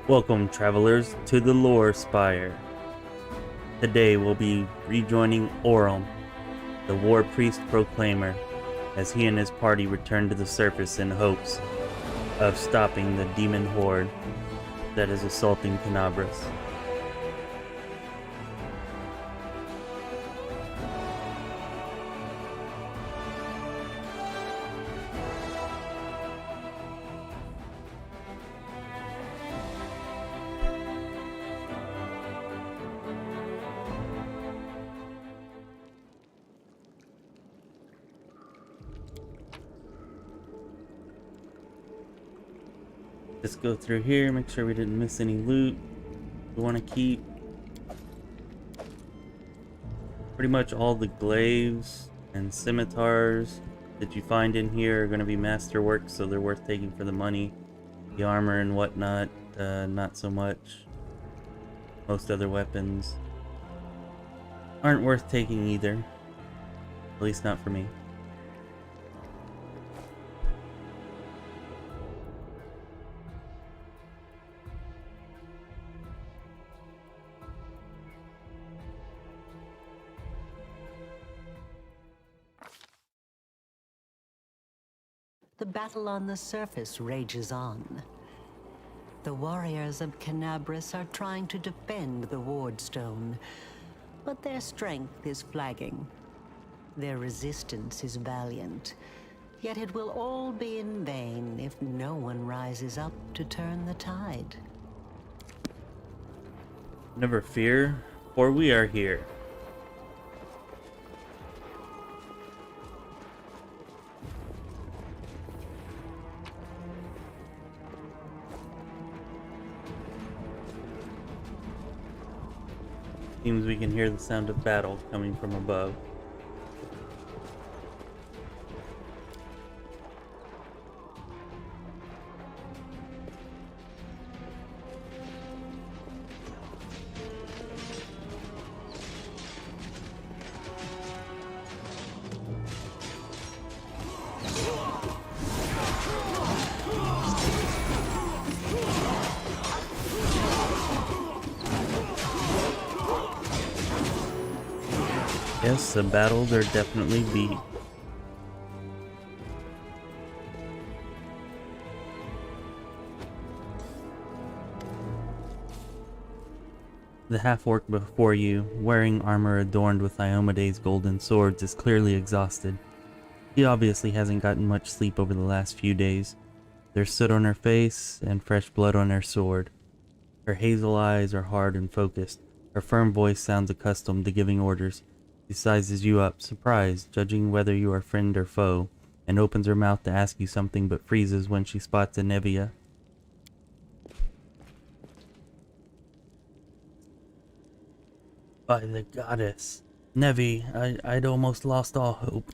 Welcome, travelers, to the Lore Spire. Today we'll be rejoining Orem, the Warpriest Proclaimer, as he and his party return to the surface in hopes of stopping the demon horde that is assaulting Canabras. Just go through here, make sure we didn't miss any loot. We want to keep pretty much all the glaives and scimitars that you find in here are going to be masterwork, so they're worth taking for the money. The armor and whatnot, not so much. Most other weapons aren't worth taking either. At least not for me. The battle on the surface rages on. The warriors of Canabras are trying to defend the Wardstone, but their strength is flagging. Their resistance is valiant, yet it will all be in vain if no one rises up to turn the tide. Never fear, for we are here. Seems we can hear the sound of battle coming from above. Yes, a battle there definitely be. The half-orc before you, wearing armor adorned with Iomede's golden swords, is clearly exhausted. He obviously hasn't gotten much sleep over the last few days. There's soot on her face and fresh blood on her sword. Her hazel eyes are hard and focused. Her firm voice sounds accustomed to giving orders. She sizes you up, surprised, judging whether you are friend or foe, and opens her mouth to ask you something but freezes when she spots a Nevia. By the goddess. Nevi, I'd almost lost all hope.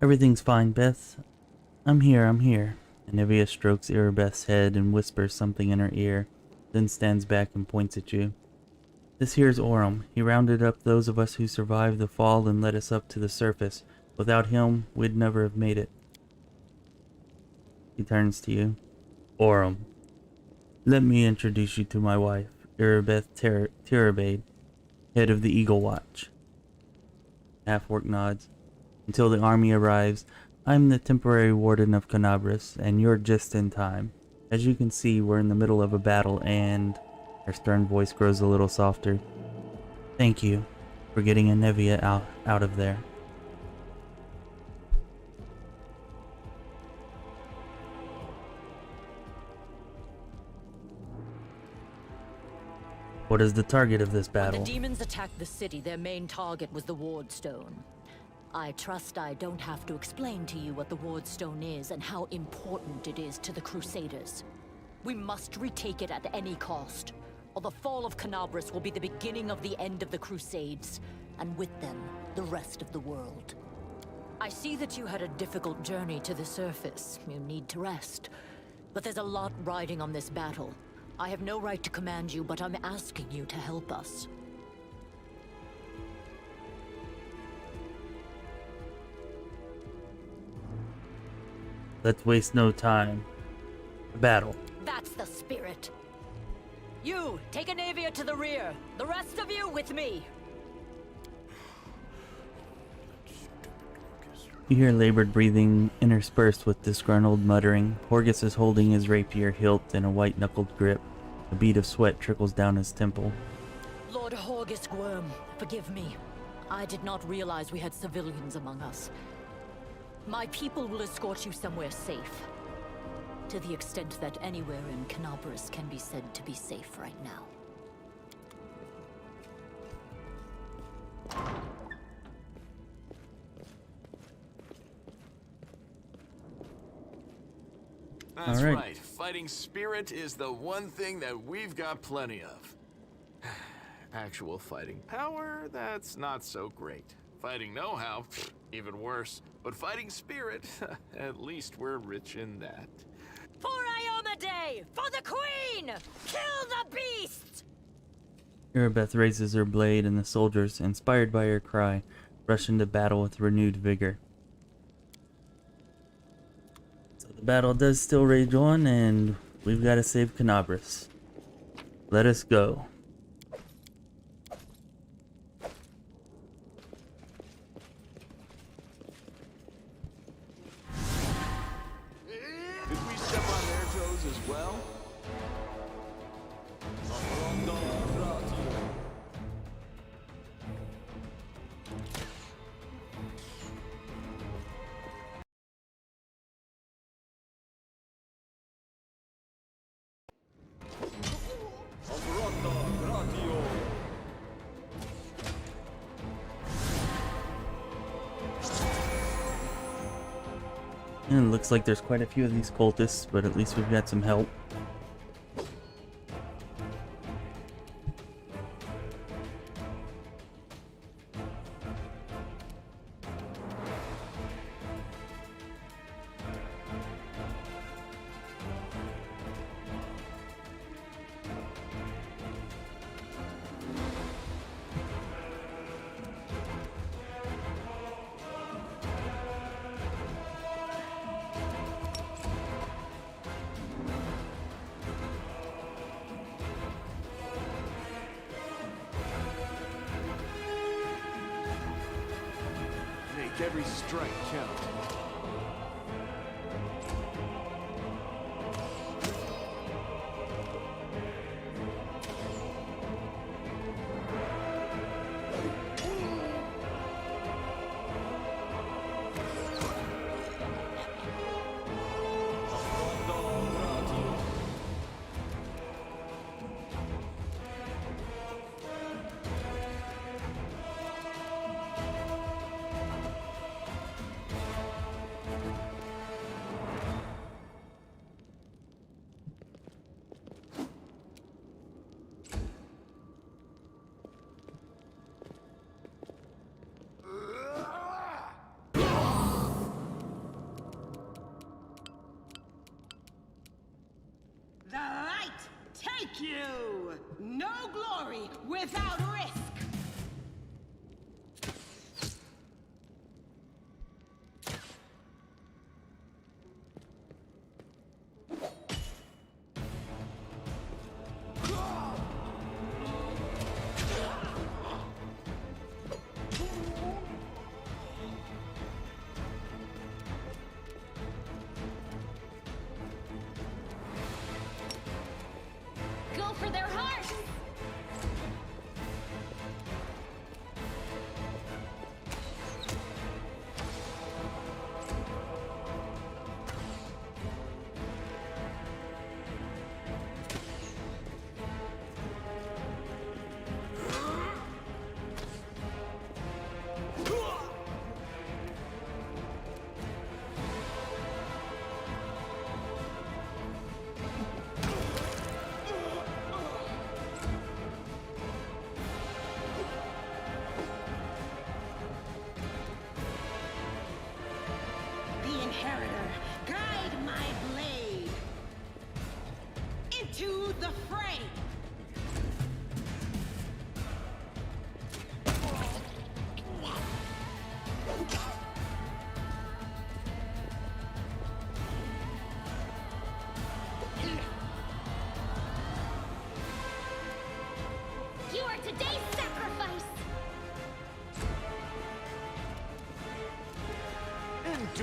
Everything's fine, Beth. I'm here. And Nevia strokes Irabeth's head and whispers something in her ear, then stands back and points at you. This here's Orem. He rounded up those of us who survived the fall and led us up to the surface. Without him, we'd never have made it. He turns to you. Orem, let me introduce you to my wife, Irabeth Tirabade, head of the Eagle Watch. Half-orc nods. Until the army arrives, I'm the temporary warden of Canabras, and you're just in time. As you can see, we're in the middle of a battle and... Her stern voice grows a little softer. Thank you for getting a Nevia out of there. What is the target of this battle? When the demons attacked the city, their main target was the Wardstone. I trust I don't have to explain to you what the Wardstone is and how important it is to the Crusaders. We must retake it at any cost, or the fall of Canabras will be the beginning of the end of the Crusades, and with them, the rest of the world. I see that you had a difficult journey to the surface. You need to rest. But there's a lot riding on this battle. I have no right to command you, but I'm asking you to help us. Let's waste no time. Battle. That's the spirit. You, take a Navia to the rear. The rest of you with me. You hear labored breathing interspersed with disgruntled muttering. Horgus is holding his rapier hilt in a white-knuckled grip. A bead of sweat trickles down his temple. Lord Horgus Gwyrm, forgive me. I did not realize we had civilians among us. My people will escort you somewhere safe. To the extent that anywhere in Canabris can be said to be safe right now. That's All right. right. Fighting spirit is the one thing that we've got plenty of. Actual fighting power, that's not so great. Fighting know-how, even worse. But fighting spirit, at least we're rich in that. For Ioma Day! For the Queen! Kill the beast! Erebeth raises her blade, and the soldiers, inspired by her cry, rush into battle with renewed vigor. So the battle does still rage on, and we've got to save Canabris. Let us go. Did we step on their toes as well? And it looks like there's quite a few of these cultists, but at least we've got some help. Make every strike count. The light take you! No glory without risk! Go for their hearts! The Inheritor, guide my blade into the fray!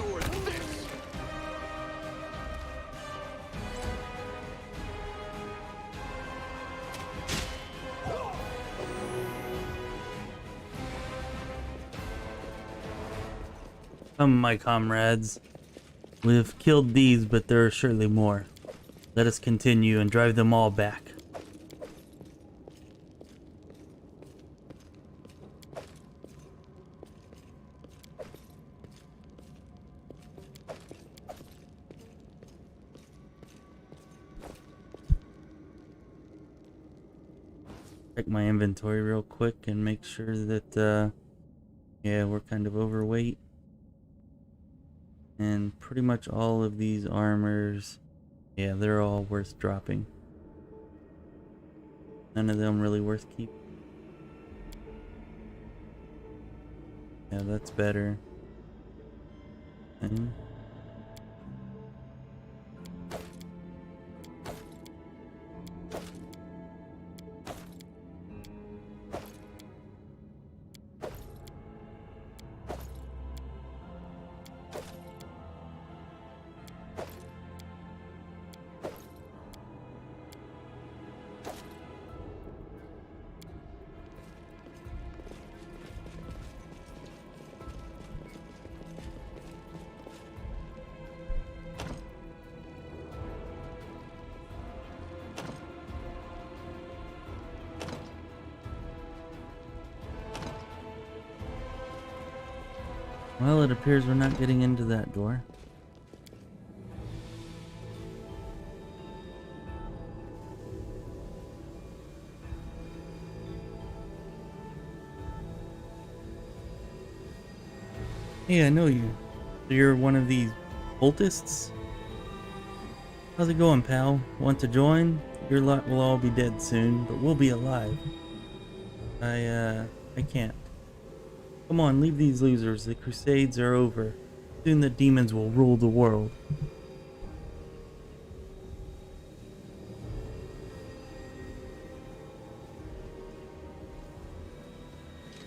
endure this! Come, my comrades. We have killed these, but there are surely more. Let us continue and drive them all back. Check my inventory real quick and make sure that, yeah, we're kind of overweight. And pretty much all of these armors, yeah, they're all worth dropping. None of them really worth keeping. Yeah, that's better. And well, it appears we're not getting into that door. Hey, I know you. So you're one of these cultists? How's it going, pal? Want to join? Your lot will all be dead soon, but we'll be alive. I can't. Come on, leave these losers. The Crusades are over. Soon the demons will rule the world.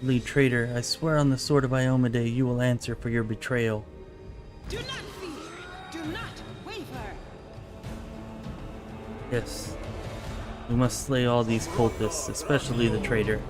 Lead traitor, I swear on the sword of Iomade you will answer for your betrayal. Do not fear. Do not waver. Yes. We must slay all these cultists, especially the traitor.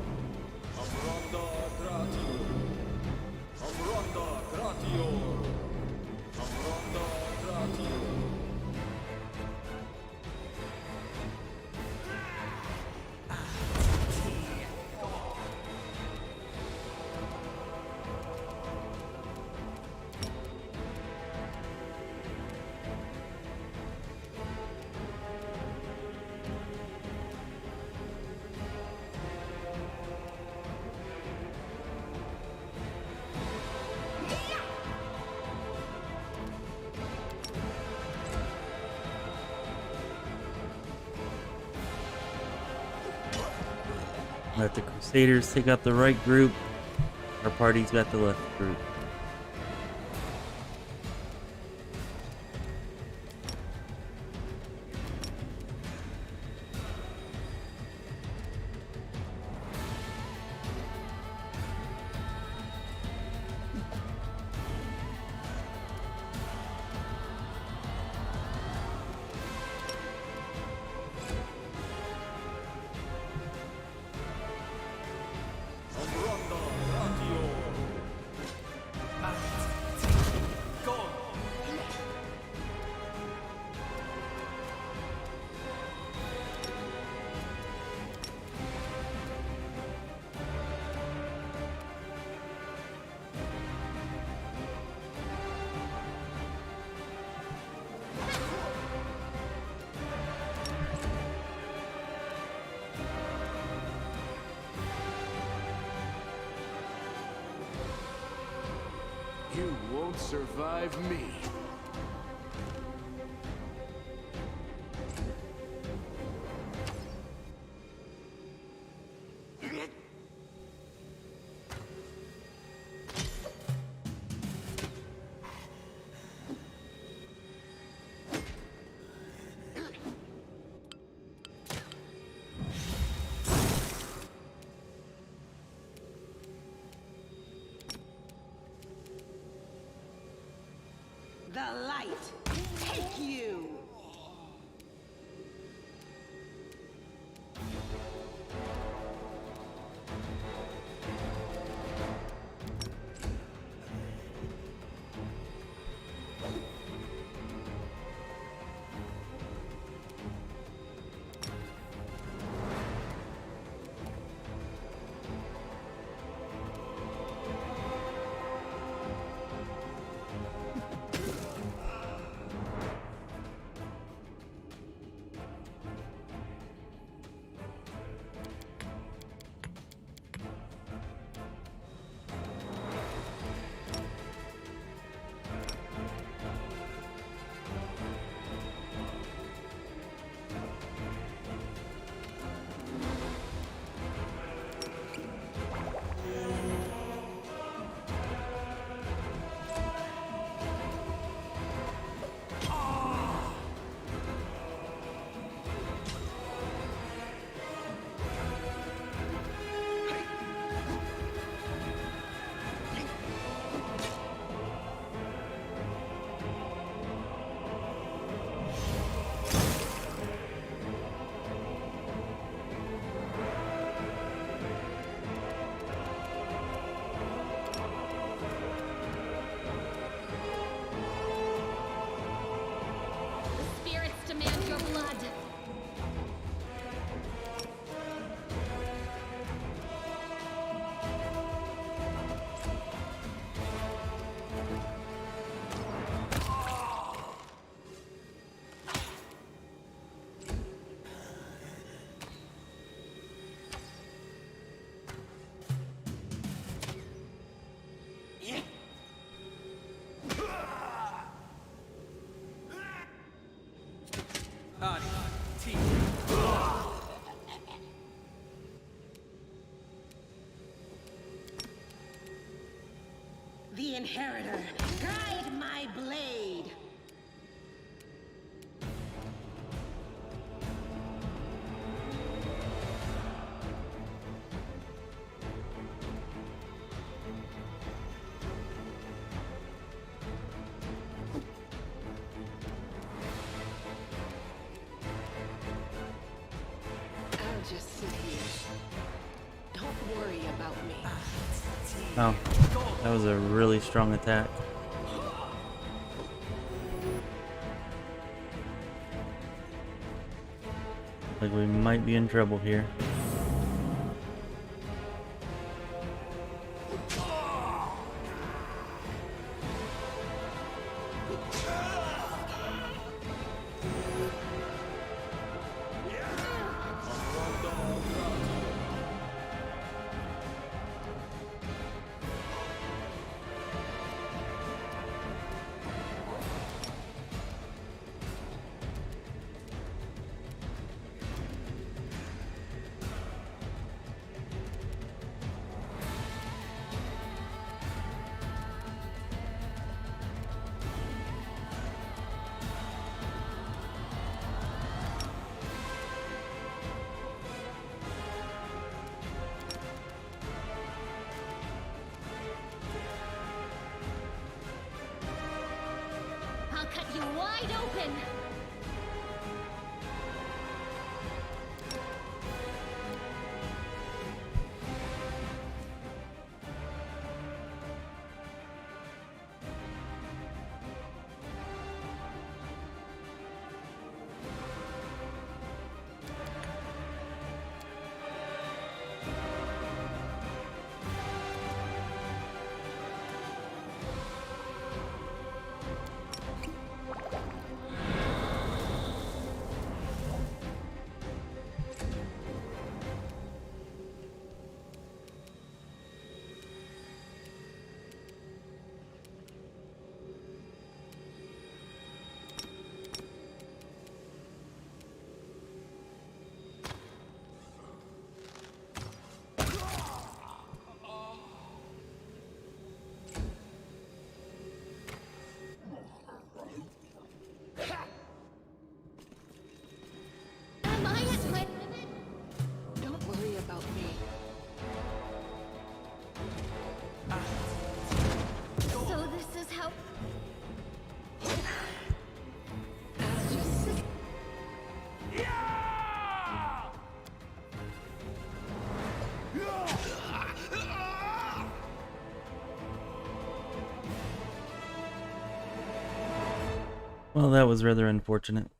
Let the Crusaders take out the right group. Our party's got the left group. You won't survive me. The light take you! The Inheritor, guide my blade! I'll just sit here. Don't worry about me. Oh, that was a really strong attack. Like we might be in trouble here. I'll cut you wide open! Well, that was rather unfortunate.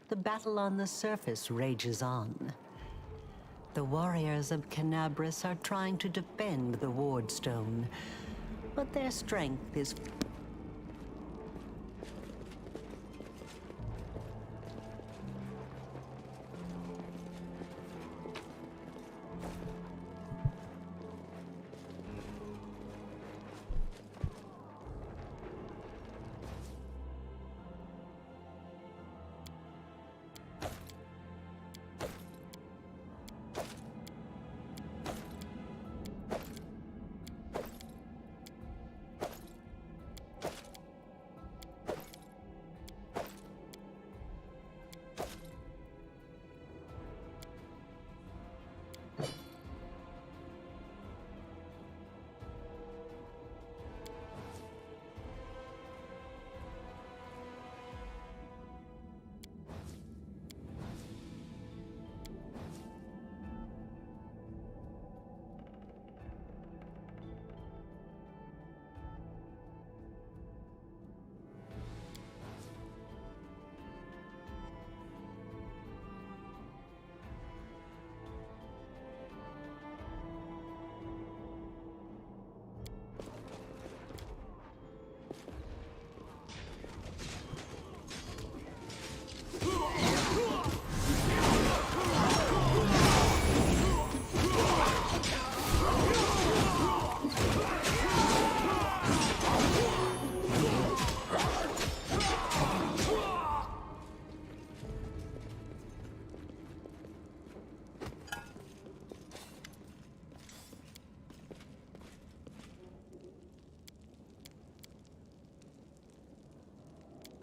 The battle on the surface rages on. The warriors of Canabris are trying to defend the Wardstone, but their strength is...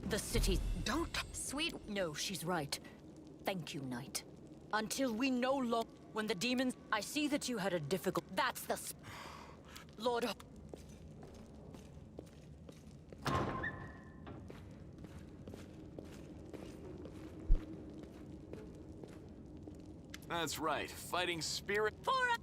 The city... Don't... Sweet... No, she's right. Thank you, Knight. Until we no longer... When the demons... I see that you had a difficult... That's the... Lord... That's right. Fighting spirit... For a...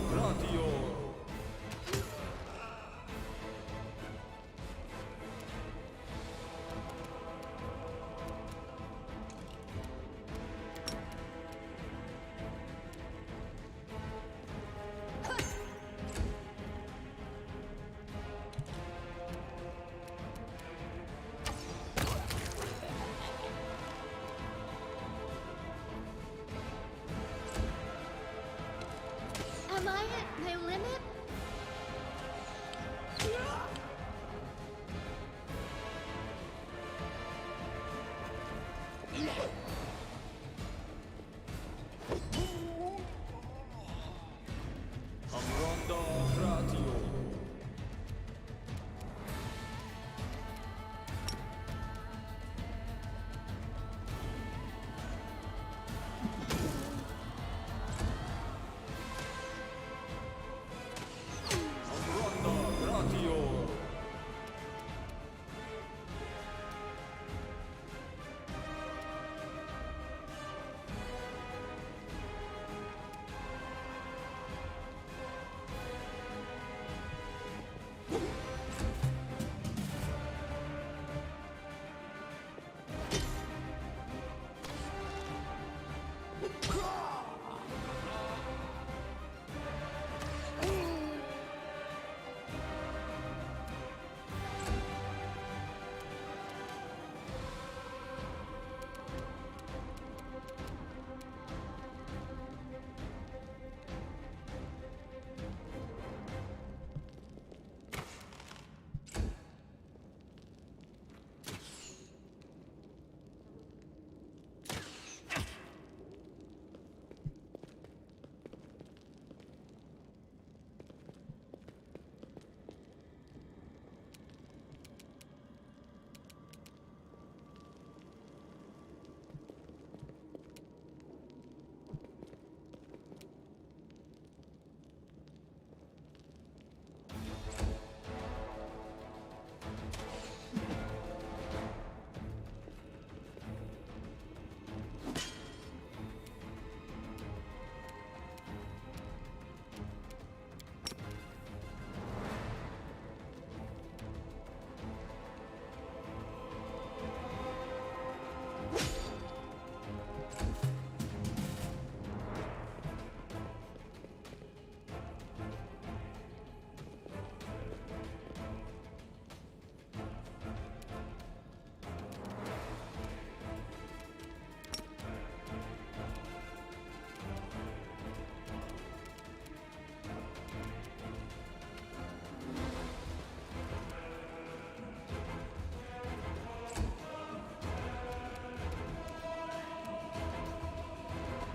Gratio My limit?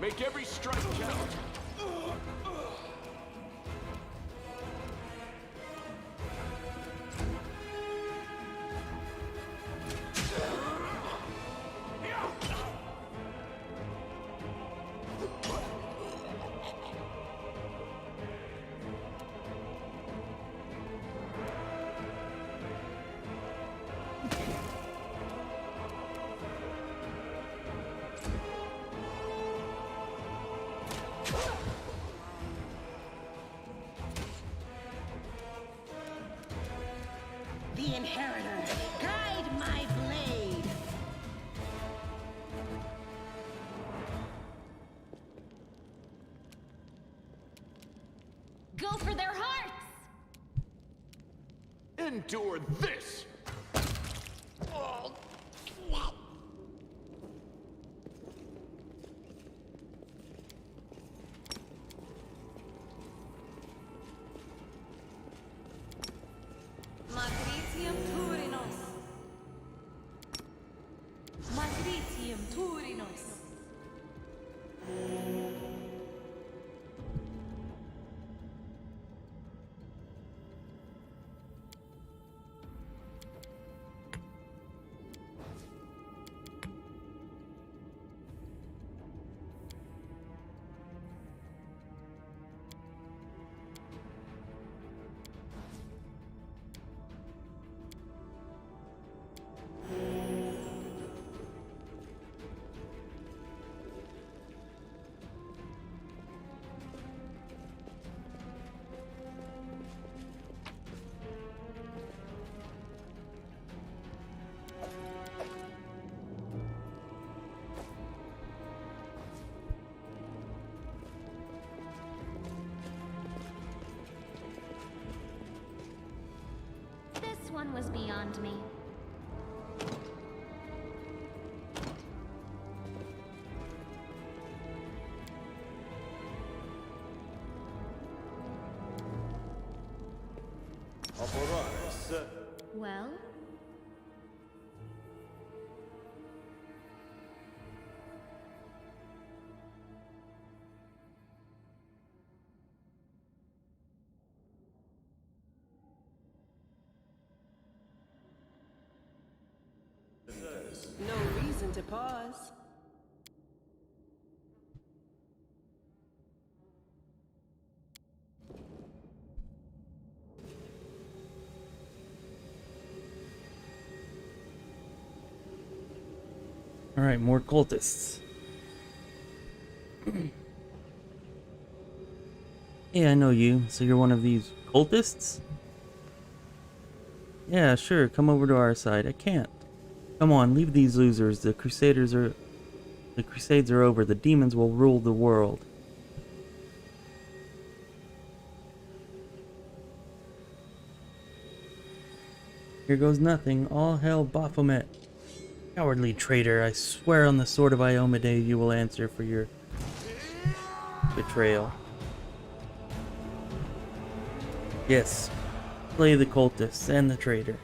Make every strike count. The Inheritor, guide my blade! Go for their hearts! Endure this! Matritium Turinos. Matritium Turinos. This one was beyond me. well? No reason to pause. Alright, more cultists. Hey, I know you. So you're one of these cultists? Yeah, sure. Come over to our side. I can't. Come on, leave these losers. The Crusades are over. The demons will rule the world. Here goes nothing. All hail Baphomet. Cowardly traitor. I swear on the sword of Iomade you will answer for your betrayal. Yes. Slay the cultists and the traitor.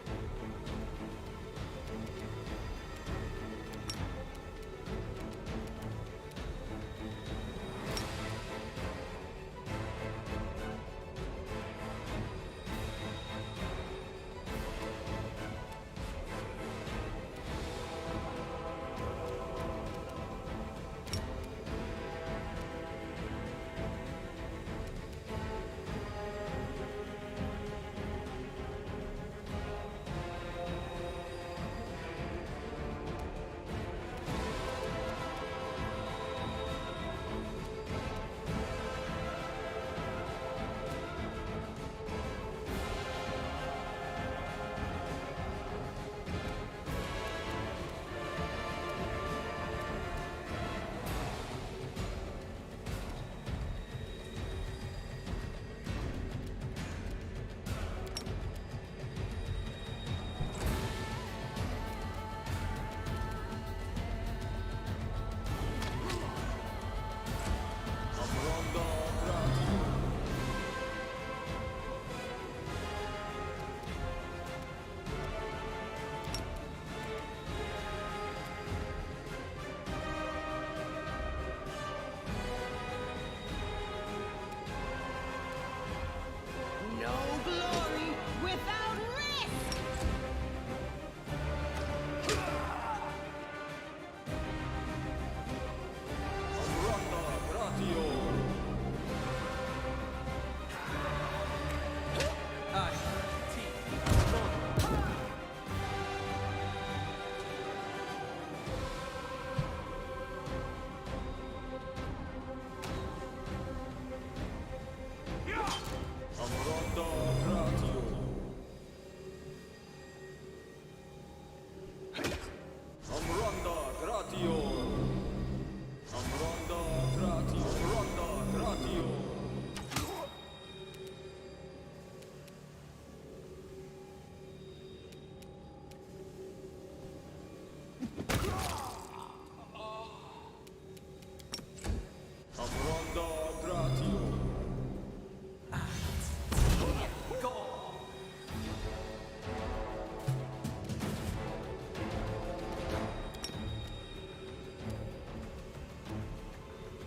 No glory without risk!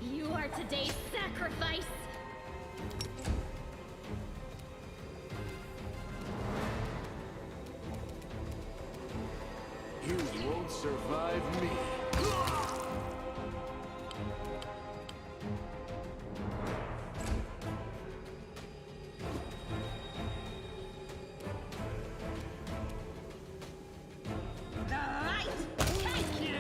You are today's sacrifice! You won't survive me. The light take you!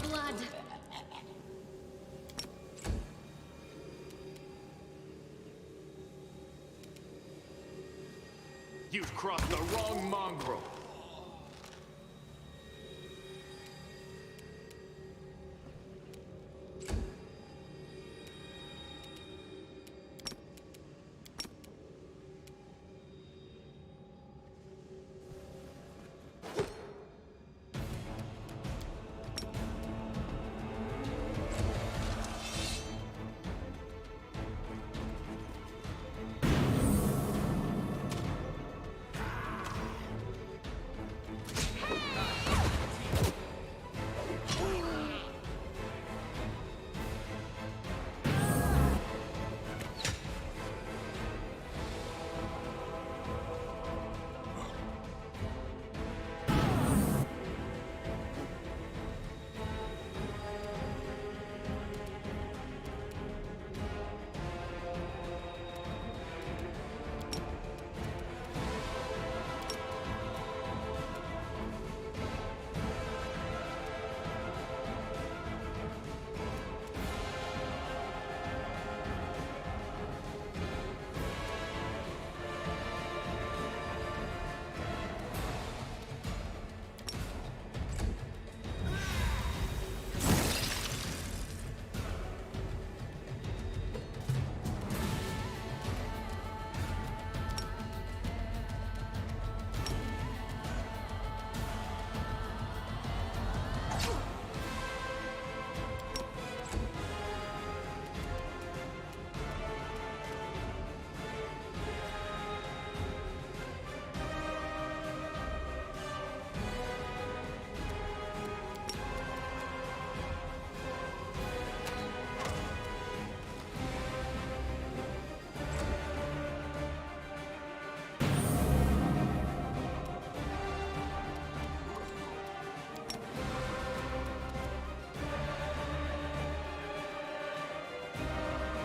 blood. You've crossed the wrong mongrel.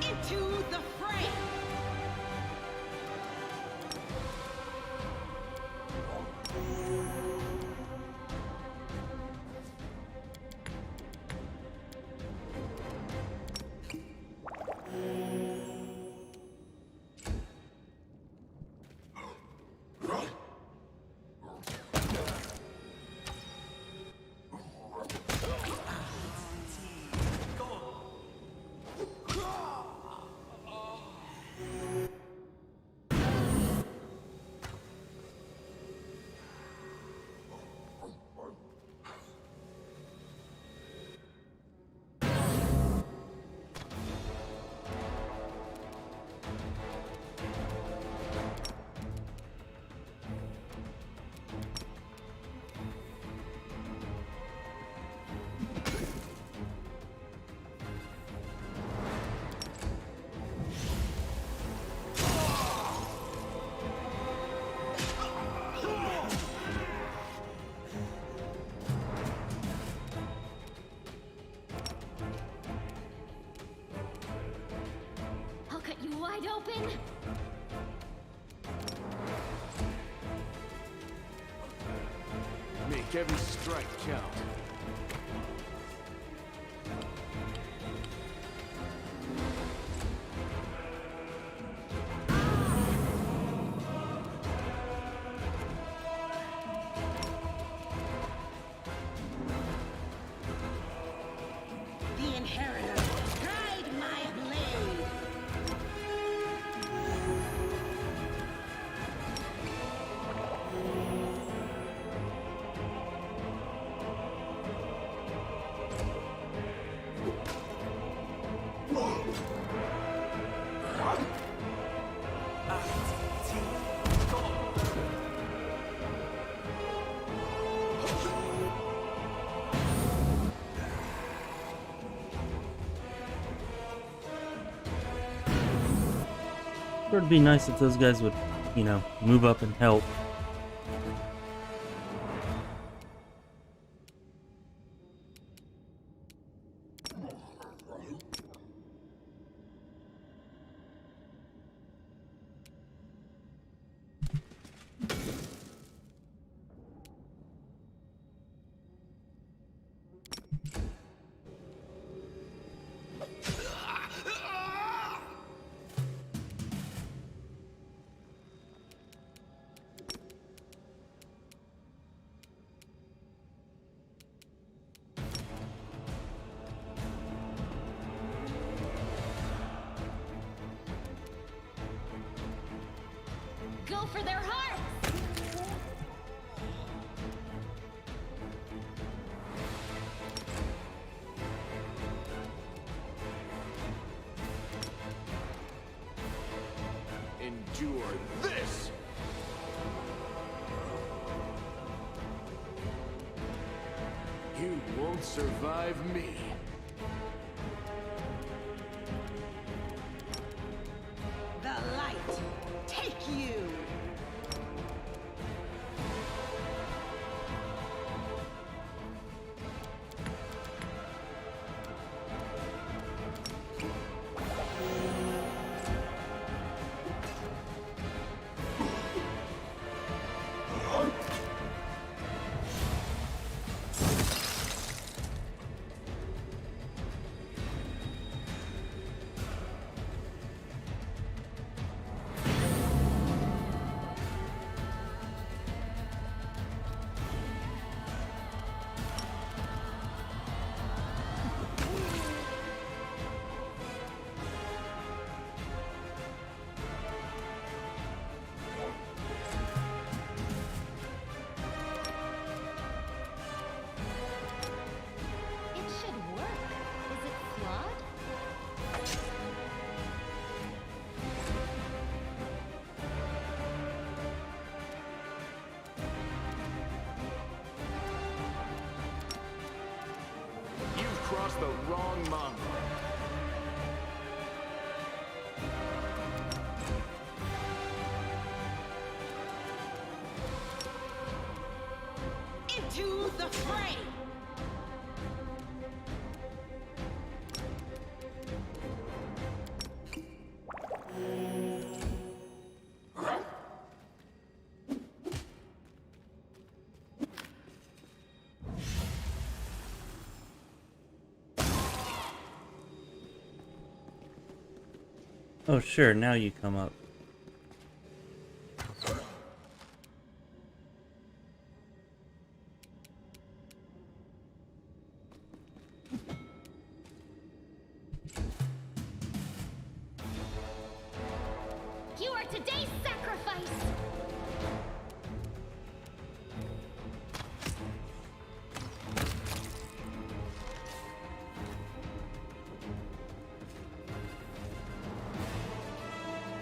Into the fray! I'll cut you wide open. Make every strike count. The inheritor, guide my blade! Sure, it'd be nice if those guys would, you know, move up and help. endure this! You won't survive me. The light, take you! It should work. Is it flawed? You've crossed the wrong mongrel. Into the fray! Oh, sure, now you come up. You are today's sacrifice!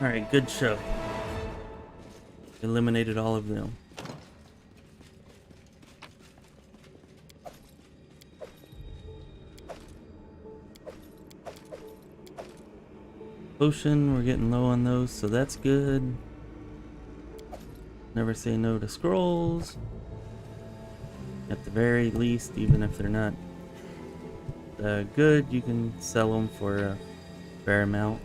Alright, good show. Eliminated all of them. Potion, we're getting low on those, so that's good. Never say no to scrolls. At the very least, even if they're not good, you can sell them for a fair amount.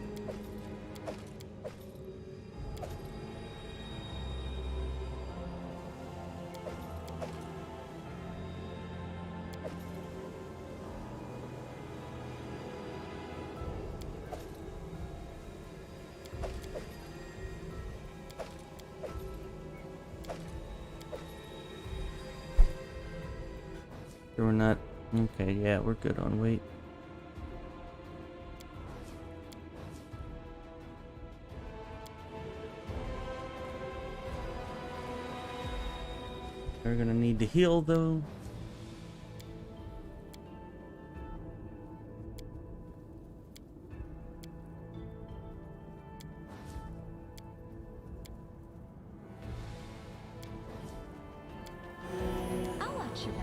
We're not okay. Yeah, we're good on weight. We're gonna need to heal though. I'll watch your back.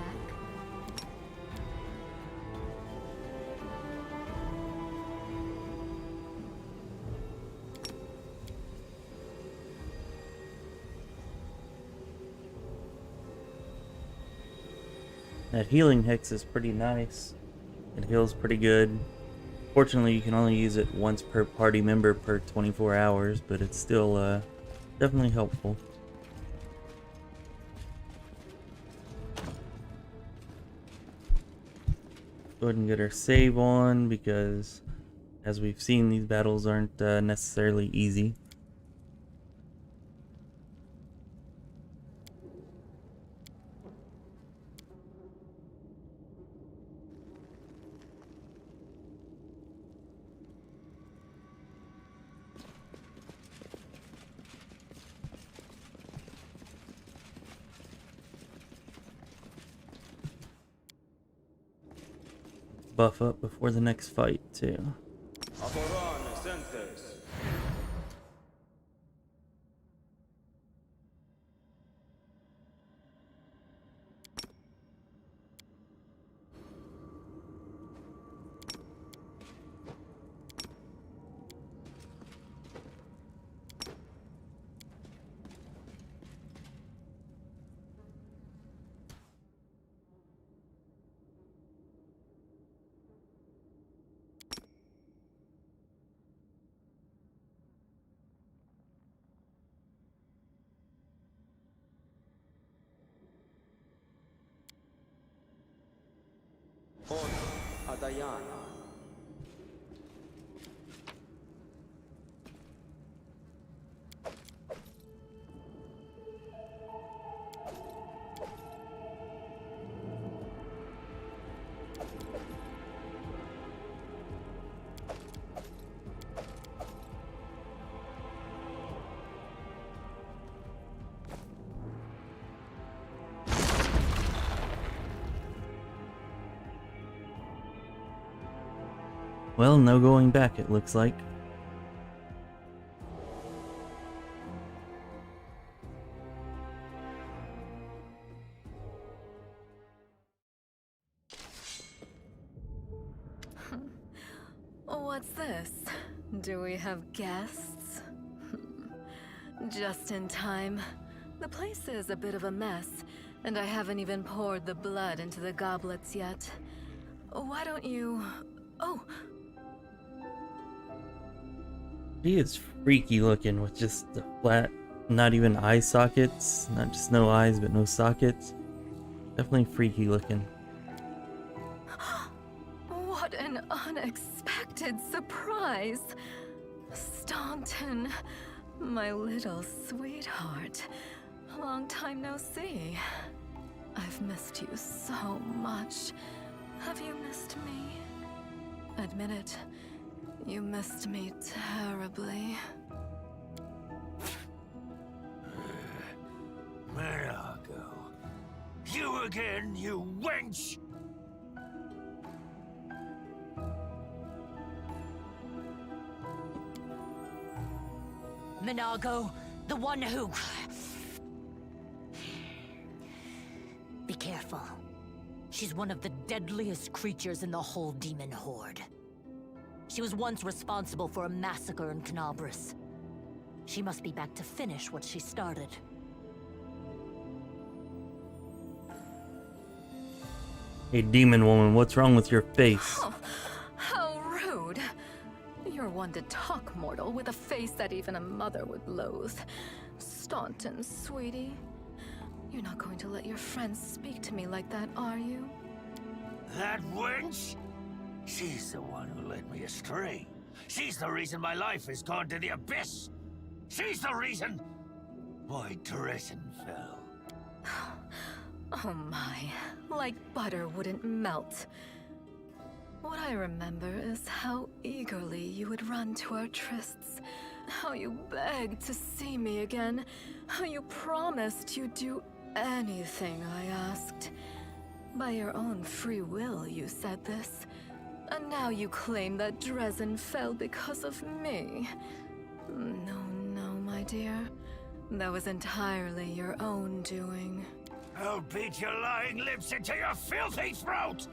That healing hex is pretty nice. It heals pretty good. Fortunately, you can only use it once per party member per 24 hours, but it's still definitely helpful. Go ahead and get our save on because, as we've seen, these battles aren't necessarily easy. Buff up before the next fight too. Well, no going back, it looks like. What's this? Do we have guests? Just in time. The place is a bit of a mess, and I haven't even poured the blood into the goblets yet. Why don't you... Oh! He is freaky looking with just the flat, not even eye sockets. Not just no eyes, but no sockets. Definitely freaky looking. What an unexpected surprise! Staunton, my little sweetheart. Long time no see. I've missed you so much. Have you missed me? Admit it. You missed me terribly. Mirago. You again, you wench! Minago, the one who... Be careful. She's one of the deadliest creatures in the whole demon horde. She was once responsible for a massacre in Canabris. She must be back to finish what she started. Hey, demon woman, what's wrong with your face? Oh, how rude. You're one to talk, mortal, with a face that even a mother would loathe. Staunton, sweetie. You're not going to let your friends speak to me like that, are you? That wench? She's the one who led me astray. She's the reason my life has gone to the abyss. She's the reason my Dresden fell. Oh my, like butter wouldn't melt. What I remember is how eagerly you would run to our trysts, how you begged to see me again, how you promised you'd do anything I asked. By your own free will, you said this. And now you claim that Dresden fell because of me. No, no, my dear. That was entirely your own doing. I'll beat your lying lips into your filthy throat!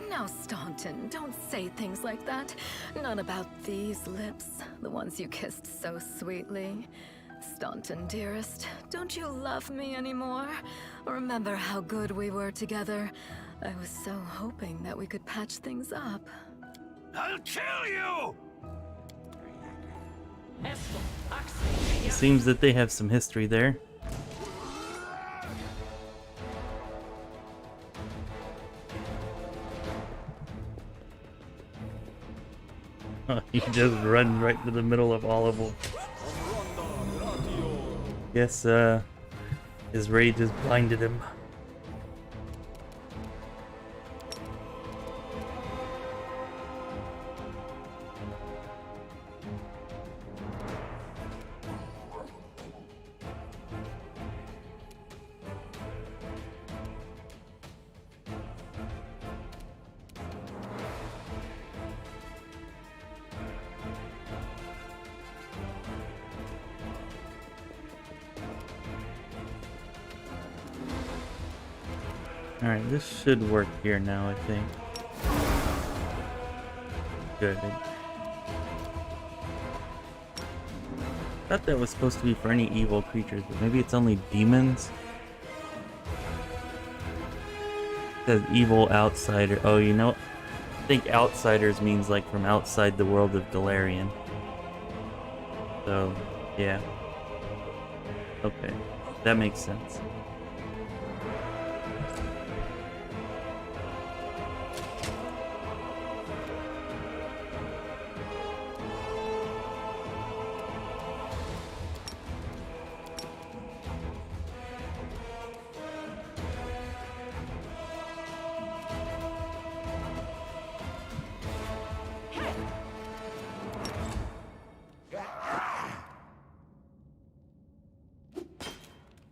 Now, Staunton, don't say things like that. Not about these lips, the ones you kissed so sweetly. Staunton, dearest, don't you love me anymore? Remember how good we were together? I was so hoping that we could patch things up. I'll kill you! It seems that they have some history there. He just run right to the middle of all of them. Guess his rage has blinded him. Alright, this should work here now, I think. Good. Thought that was supposed to be for any evil creatures, but maybe it's only demons? It says evil outsider. Oh, you know, I think outsiders means like from outside the world of Galarian. So, yeah. Okay, that makes sense.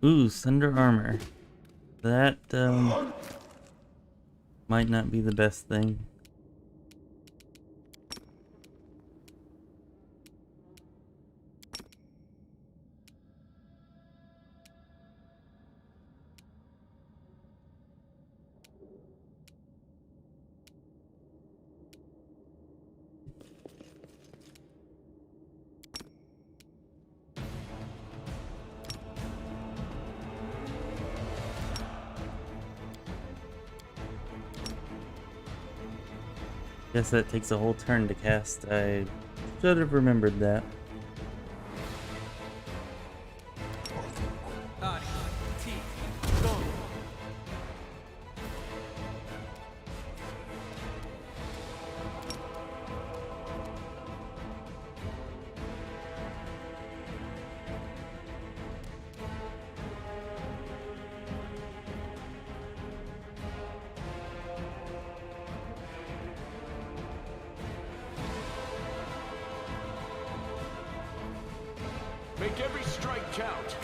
Ooh, Thunder Armor. That, might not be the best thing. Guess that takes a whole turn to cast. I should have remembered that. Make every strike count.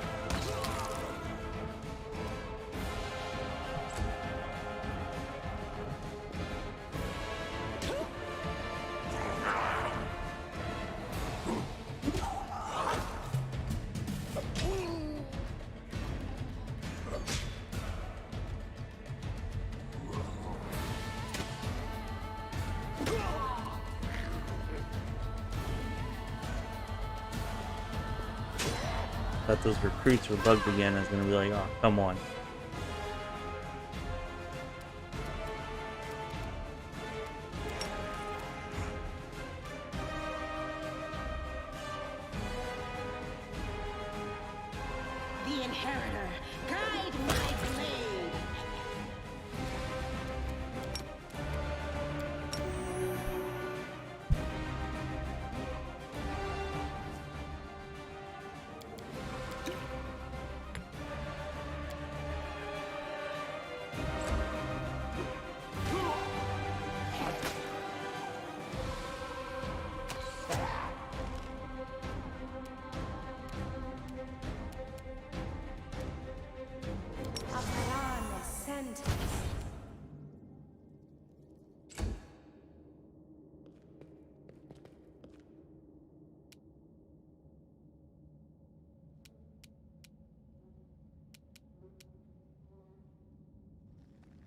Thought those recruits were bugged again. I was gonna be like, oh, come on. The Inheritor, guide my blade!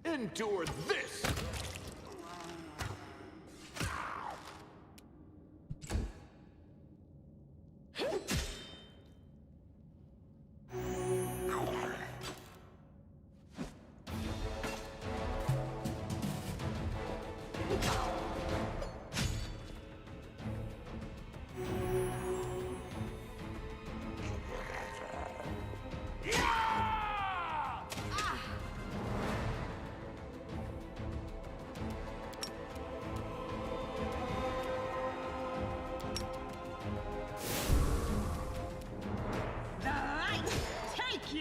Endure this! The light take you!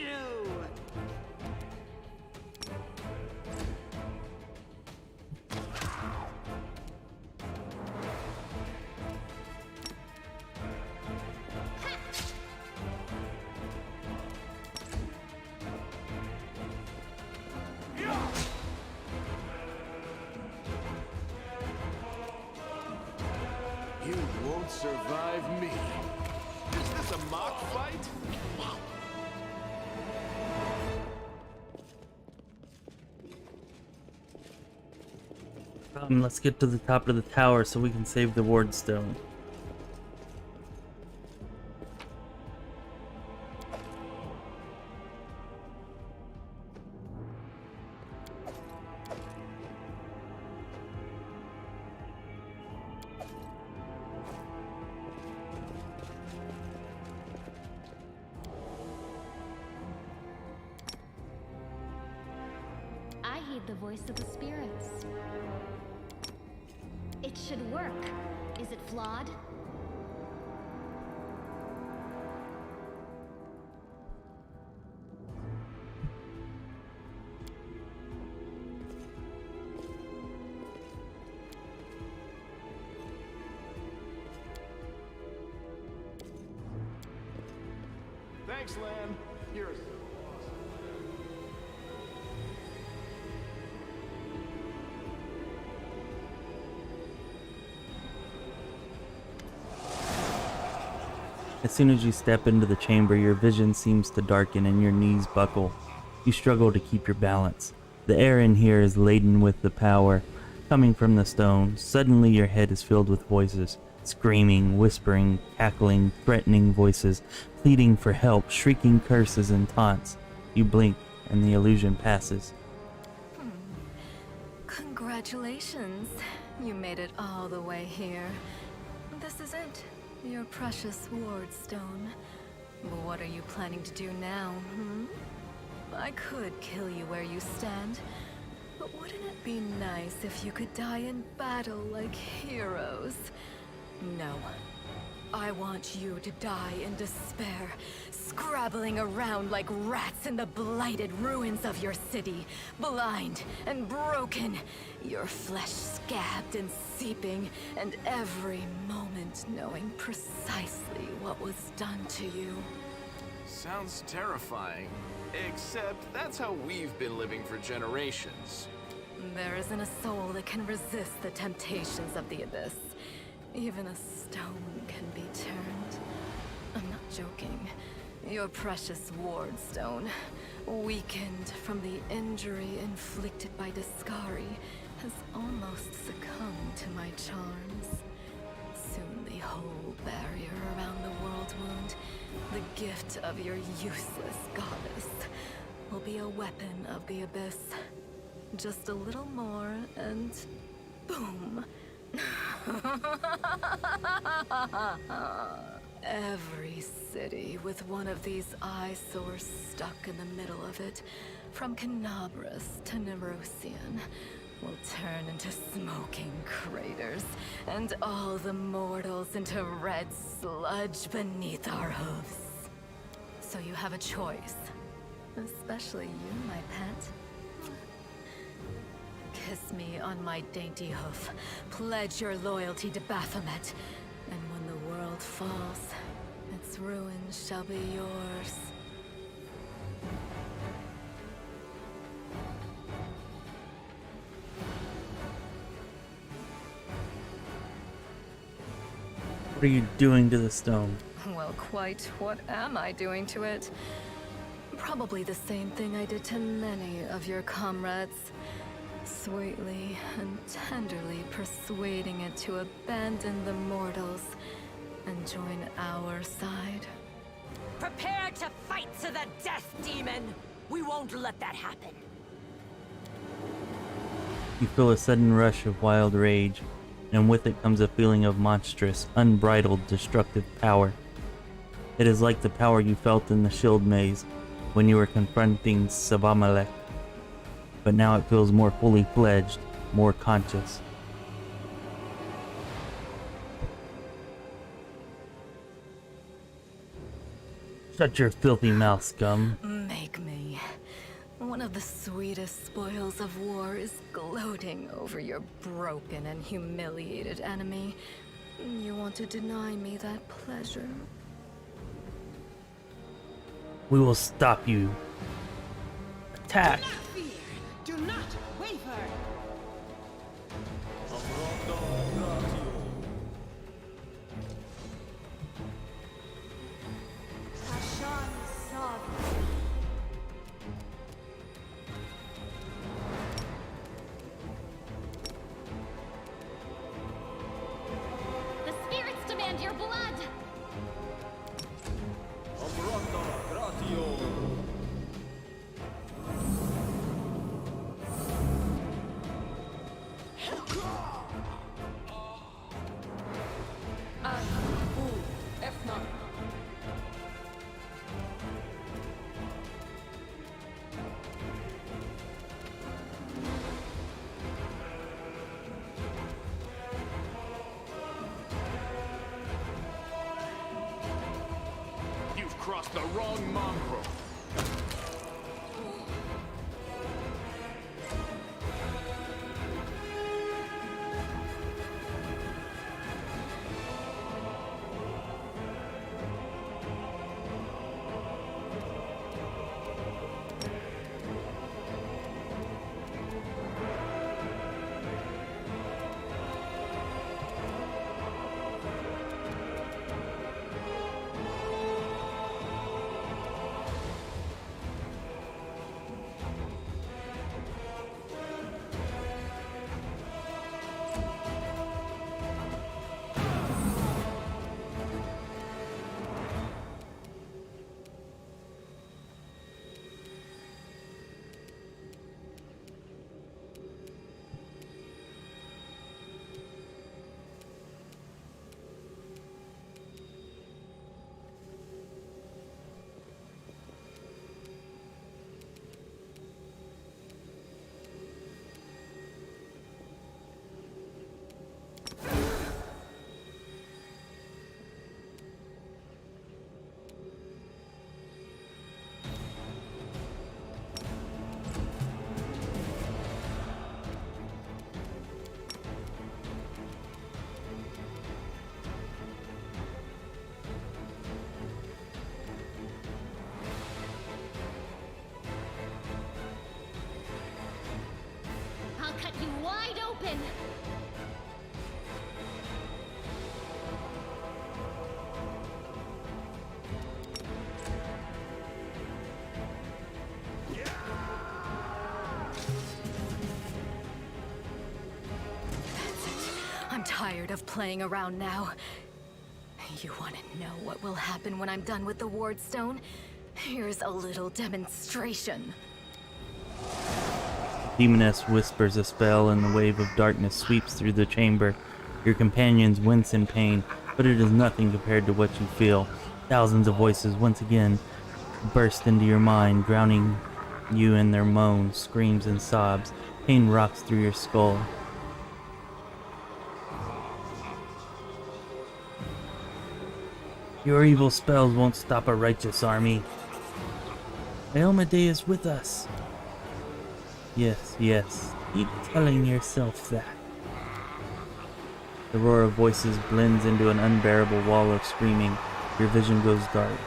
You won't survive me. Is this a mock fight? Let's get to the top of the tower so we can save the ward stone. I heed the voice of the spirits. It should work. Is it flawed? Thanks, Lan. You're a As soon as you step into the chamber, your vision seems to darken and your knees buckle. You struggle to keep your balance. The air in here is laden with the power coming from the stone. Suddenly your head is filled with voices. Screaming, whispering, cackling, threatening voices, pleading for help, shrieking curses and taunts. You blink, and the illusion passes. Congratulations. You made it all the way here. This is it. Your precious wardstone. What are you planning to do now, I could kill you where you stand, but wouldn't it be nice if you could die in battle like heroes? No. I want you to die in despair, scrabbling around like rats in the blighted ruins of your city, blind and broken, your flesh scabbed and seeping, and every moment knowing precisely what was done to you. Sounds terrifying. Except that's how we've been living for generations. There isn't a soul that can resist the temptations of the abyss. Even a stone can be turned. I'm not joking. Your precious wardstone, weakened from the injury inflicted by Discari, has almost succumbed to my charms. Soon the whole barrier around the world wound, the gift of your useless goddess, will be a weapon of the abyss. Just a little more and boom. Every city with one of these eyesores stuck in the middle of it, from Canabras to Nerosian, will turn into smoking craters, and all the mortals into red sludge beneath our hooves. So you have a choice. Especially you, my pet. Kiss me on my dainty hoof. Pledge your loyalty to Baphomet. And when the world falls, its ruins shall be yours. What are you doing to the stone? Well, quite what am I doing to it? Probably the same thing I did to many of your comrades. Sweetly and tenderly persuading it to abandon the mortals and join our side. Prepare to fight to the death, demon! We won't let that happen. You feel a sudden rush of wild rage, and with it comes a feeling of monstrous, unbridled, destructive power. It is like the power you felt in the shield maze when you were confronting Savamalek, but now it feels more fully fledged, more conscious. Shut your filthy mouth, scum. Make me. One of the sweetest spoils of war is gloating over your broken and humiliated enemy. You want to deny me that pleasure? We will stop you. Attack! Do not fear. Do not waver. The spirits demand your blood! You've crossed the wrong mongrel. cut you wide open! I'm tired of playing around now. You want to know what will happen when I'm done with the Wardstone? Here's a little demonstration. Demoness whispers a spell and the wave of darkness sweeps through the chamber. Your companions wince in pain, but it is nothing compared to what you feel. Thousands of voices once again burst into your mind, drowning you in their moans, screams, and sobs. Pain rocks through your skull. Your evil spells won't stop a righteous army. Iomade is with us. Yes, yes. Keep telling yourself that. The roar of voices blends into an unbearable wall of screaming. Your vision goes dark.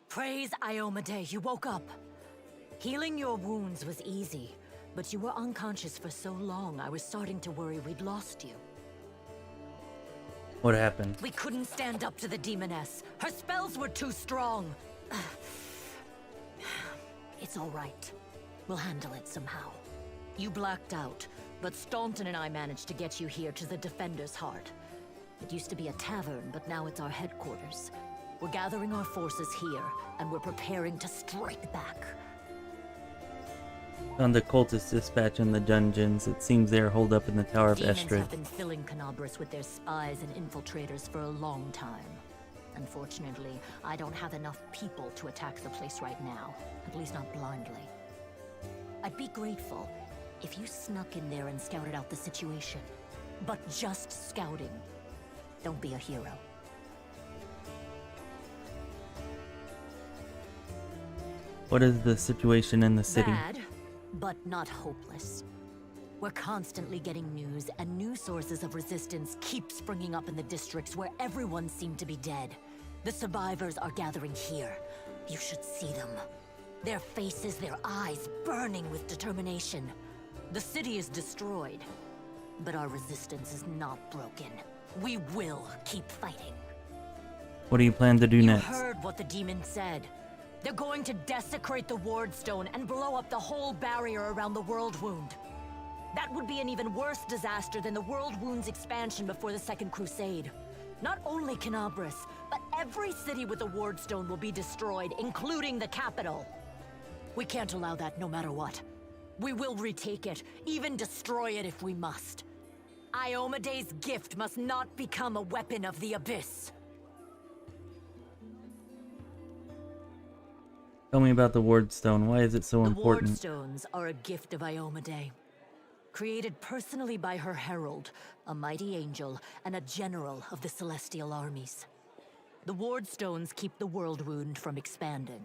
Praise Iomade, you woke up. Healing your wounds was easy, but you were unconscious for so long, I was starting to worry we'd lost you. What happened? We couldn't stand up to the demoness. Her spells were too strong. It's all right. We'll handle it somehow. You blacked out, but Staunton and I managed to get you here to the Defender's Heart. It used to be a tavern, but now it's our headquarters. We're gathering our forces here, and we're preparing to strike back. Found the cultist dispatch in the dungeons. It seems they are holed up in the Tower of Demons Estrad. have been filling Canabras with their spies and infiltrators for a long time. Unfortunately, I don't have enough people to attack the place right now, at least not blindly. I'd be grateful if you snuck in there and scouted out the situation. But just scouting. Don't be a hero. What is the situation in the city? Bad, but not hopeless. We're constantly getting news, and new sources of resistance keep springing up in the districts where everyone seemed to be dead. The survivors are gathering here. You should see them. Their faces, their eyes burning with determination. The city is destroyed, but our resistance is not broken. We will keep fighting. What do you plan to do You next? heard what the demon said. They're going to desecrate the Wardstone and blow up the whole barrier around the World Wound. That would be an even worse disaster than the World Wound's expansion before the Second Crusade. Not only Canabras, but every city with a Wardstone will be destroyed, including the capital. We can't allow that no matter what. We will retake it, even destroy it if we must. Iomade's gift must not become a weapon of the Abyss. Tell me about the Wardstone. Why is it so important? The Wardstones are a gift of Iomade. Created personally by her herald, a mighty angel, and a general of the celestial armies. The Wardstones keep the World Wound from expanding.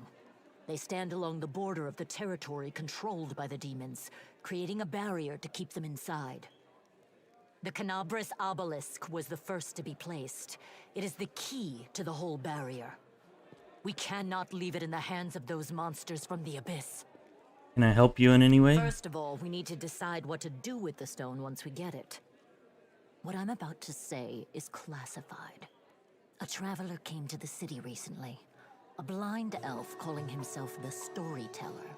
They stand along the border of the territory controlled by the demons, creating a barrier to keep them inside. The Canabras obelisk was the first to be placed. It is the key to the whole barrier. We cannot leave it in the hands of those monsters from the Abyss. Can I help you in any way? First of all, we need to decide what to do with the stone once we get it. What I'm about to say is classified. A traveler came to the city recently. A blind elf calling himself the Storyteller.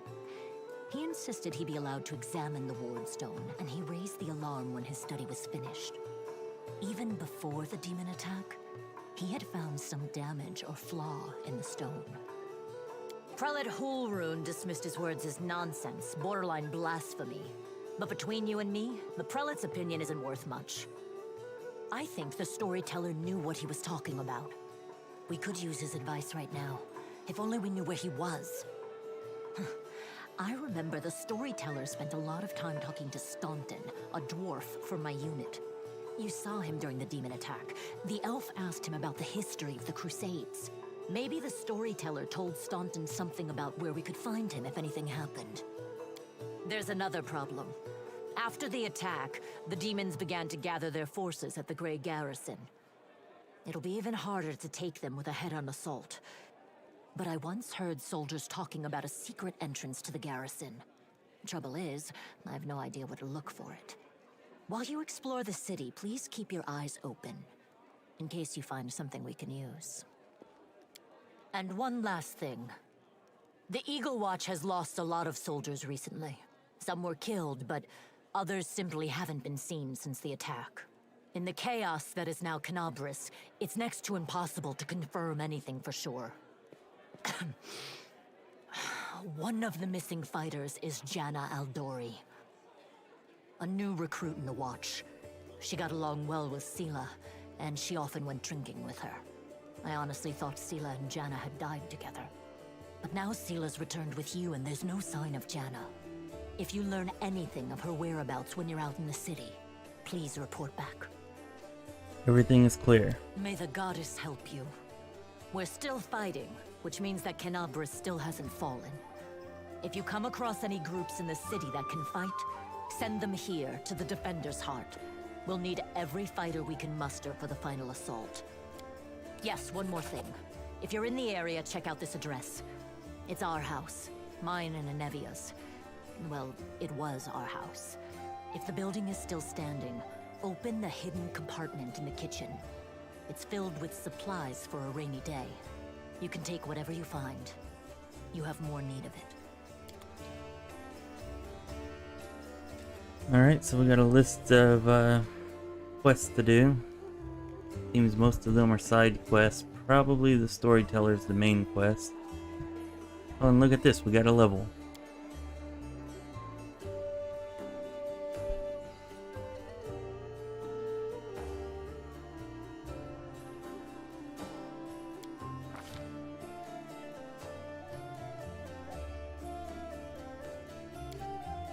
He insisted he be allowed to examine the Wardstone, and he raised the alarm when his study was finished. Even before the demon attack, he had found some damage or flaw in the stone. Prelate Hulrune dismissed his words as nonsense, borderline blasphemy. But between you and me, the prelate's opinion isn't worth much. I think the Storyteller knew what he was talking about. We could use his advice right now, if only we knew where he was. I remember the Storyteller spent a lot of time talking to Staunton, a dwarf from my unit. You saw him during the demon attack. The elf asked him about the history of the Crusades. Maybe the storyteller told Staunton something about where we could find him if anything happened. There's another problem. After the attack, the demons began to gather their forces at the Grey Garrison. It'll be even harder to take them with a head-on assault. But I once heard soldiers talking about a secret entrance to the garrison. Trouble is, I have no idea where to look for it. While you explore the city, please keep your eyes open, in case you find something we can use. And one last thing. The Eagle Watch has lost a lot of soldiers recently. Some were killed, but others simply haven't been seen since the attack. In the chaos that is now Canabris, it's next to impossible to confirm anything for sure. One of the missing fighters is Janna Aldori, a new recruit in the Watch. She got along well with Sela, and she often went drinking with her. I honestly thought Sela and Janna had died together. But now Sela's returned with you, and there's no sign of Janna. If you learn anything of her whereabouts when you're out in the city, please report back. Everything is clear. May the goddess help you. We're still fighting, which means that Canabris still hasn't fallen. If you come across any groups in the city that can fight, send them here to the Defender's Heart. We'll need every fighter we can muster for the final assault. Yes, one more thing. If you're in the area, check out this address. It's our house. Mine and Anevia's. Well, it was our house. If the building is still standing, open the hidden compartment in the kitchen. It's filled with supplies for a rainy day. You can take whatever you find. You have more need of it. Alright, so we got a list of quests to do. Seems most of them are side quests. Probably the storyteller's the main quest. Oh, and look at this, we got a level.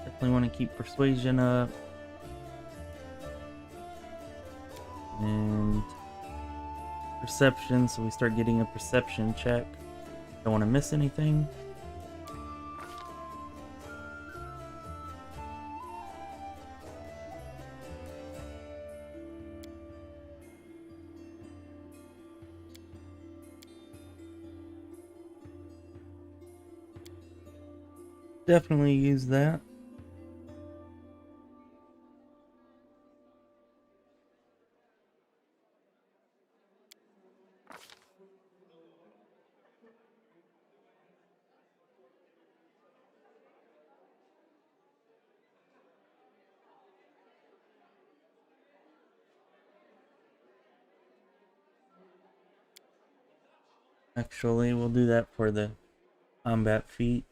Definitely want to keep persuasion up. And perception, so we start getting a perception check. Don't want to miss anything. Definitely use that. Actually, we'll do that for the combat feat.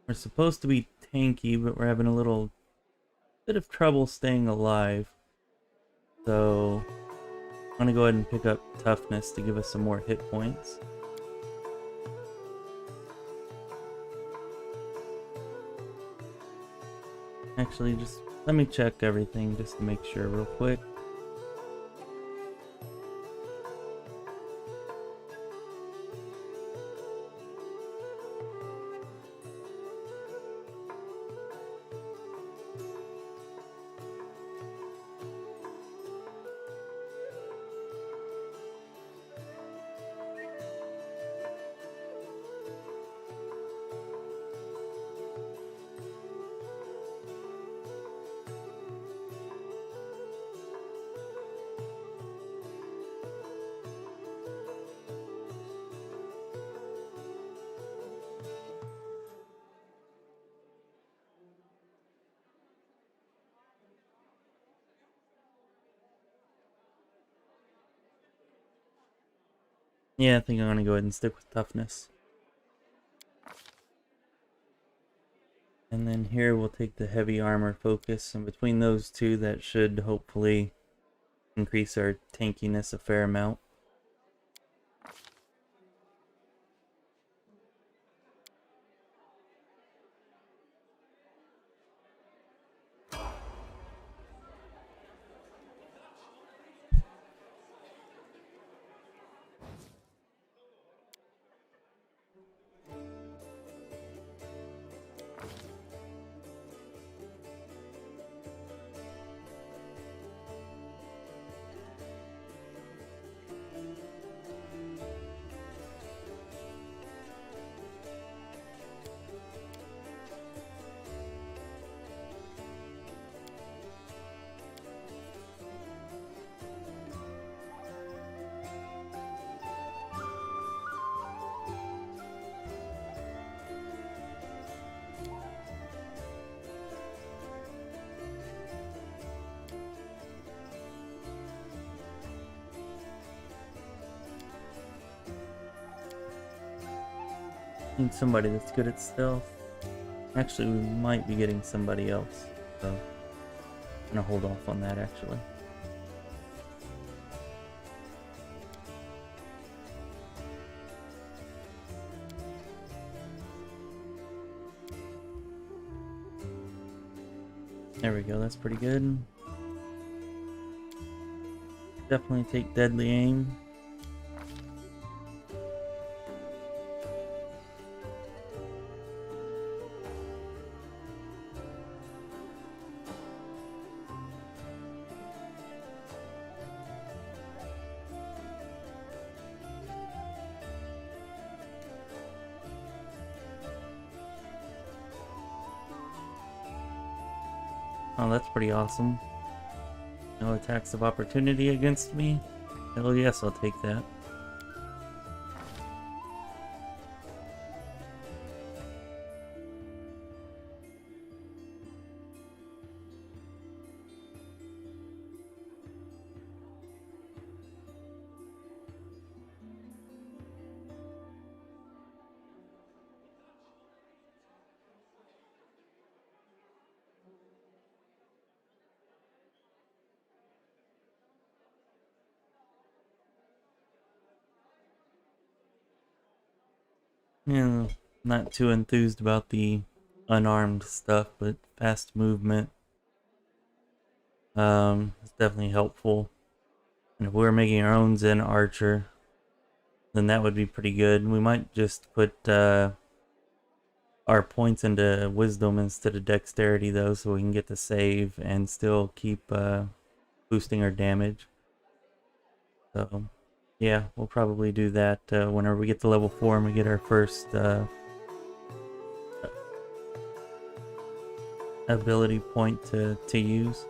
We're supposed to be tanky, but we're having a little bit of trouble staying alive. So I'm gonna go ahead and pick up toughness to give us some more hit points. Actually, just let me check everything just to make sure real quick. Yeah, I think I'm gonna go ahead and stick with toughness. And then here we'll take the heavy armor focus, and between those two that should hopefully increase our tankiness a fair amount. Need somebody that's good at stealth. Actually, we might be getting somebody else, so I'm gonna hold off on that actually. There we go, that's pretty good. Definitely take deadly aim. Oh, that's pretty awesome. No attacks of opportunity against me? Hell yes, I'll take that. Yeah, not too enthused about the unarmed stuff, but fast movement is definitely helpful. And if we were making our own Zen Archer, then that would be pretty good. We might just put our points into Wisdom instead of Dexterity though, so we can get the save and still keep boosting our damage. So yeah, we'll probably do that whenever we get to level 4 and we get our first ability point to use.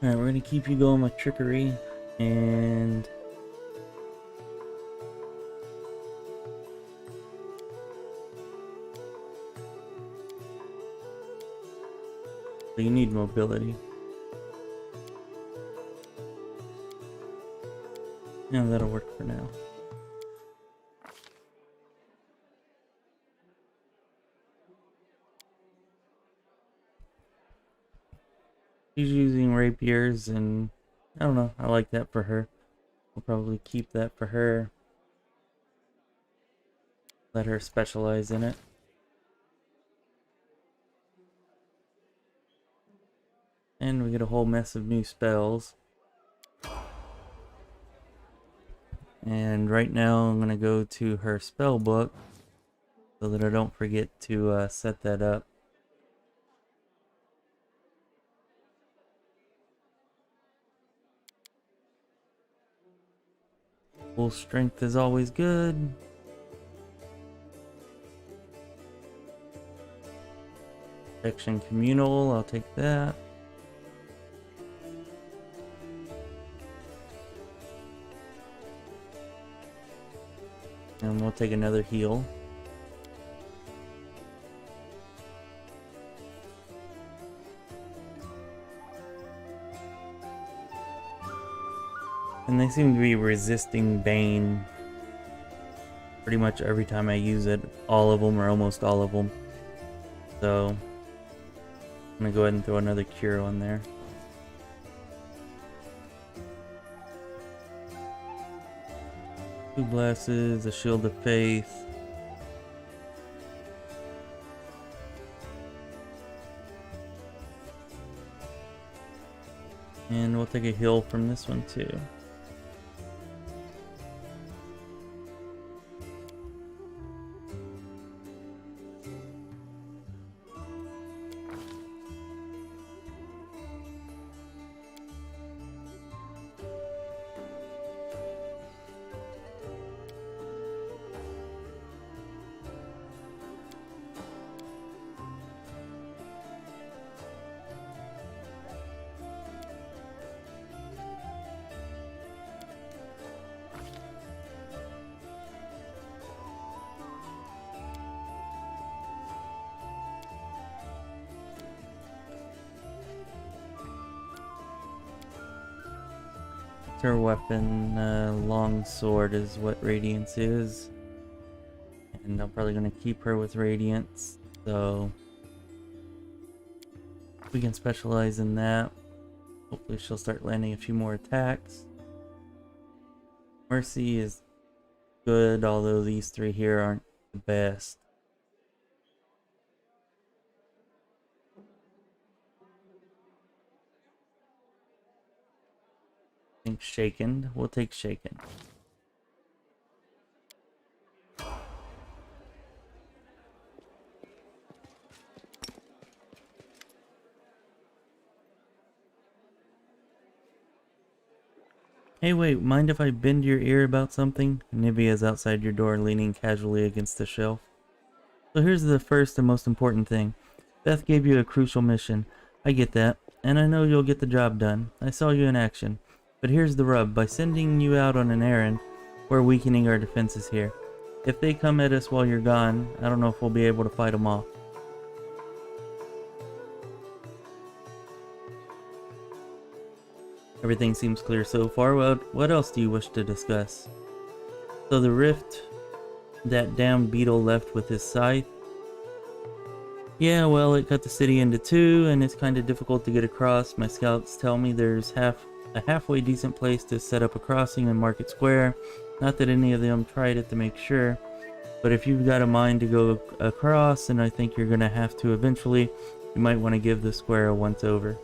Alright, we're gonna keep you going with Trickery, and so you need mobility. Yeah, that'll work for now. She's using rapiers, and I don't know, I like that for her. We'll probably keep that for her. Let her specialize in it. And we get a whole mess of new spells. And right now I'm gonna go to her spell book so that I don't forget to set that up. Full strength is always good. Protection communal, I'll take that. And we'll take another heal. And they seem to be resisting Bane pretty much every time I use it. All of them, or almost all of them. So I'm gonna go ahead and throw another cure on there. Two blesses, a shield of faith. And we'll take a heal from this one too. her weapon. Long sword is what Radiance is. And I'm probably going to keep her with Radiance. So we can specialize in that. Hopefully she'll start landing a few more attacks. Mercy is good, although these three here aren't the best. I think Shaken. We'll take Shaken. Hey, wait, mind if I bend your ear about something? Nivea's outside your door, leaning casually against the shelf. So here's the first and most important thing. Beth gave you a crucial mission. I get that, and I know you'll get the job done. I saw you in action. But here's the rub. By sending you out on an errand, we're weakening our defenses here. If they come at us while you're gone, I don't know if we'll be able to fight them off. Everything seems clear so far. What else do you wish to discuss? So the rift that damn beetle left with his scythe. Yeah, well, it cut the city into two, and it's kind of difficult to get across. My scouts tell me there's a halfway decent place to set up a crossing in Market Square. Not that any of them tried it to make sure, but if you've got a mind to go across, and I think you're gonna have to eventually, you might want to give the square a once over.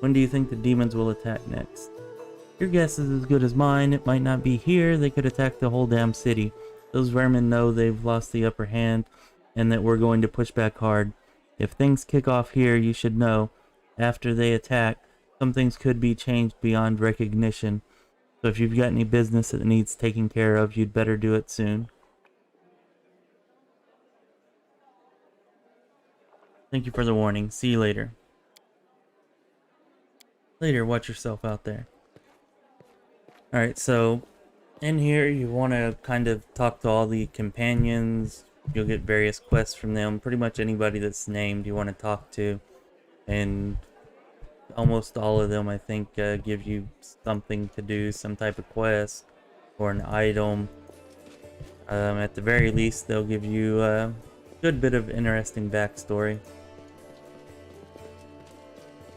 When do you think the demons will attack next? Your guess is as good as mine. It might not be here. They could attack the whole damn city. Those vermin know they've lost the upper hand and that we're going to push back hard. If things kick off here, you should know, after they attack, some things could be changed beyond recognition. So if you've got any business that needs taking care of, you'd better do it soon. Thank you for the warning. See you later. Later, watch yourself out there. Alright, so in here you want to kind of talk to all the companions. You'll get various quests from them. Pretty much anybody that's named you want to talk to. And almost all of them, I think, give you something to do, some type of quest or an item. At the very least, they'll give you a good bit of interesting backstory.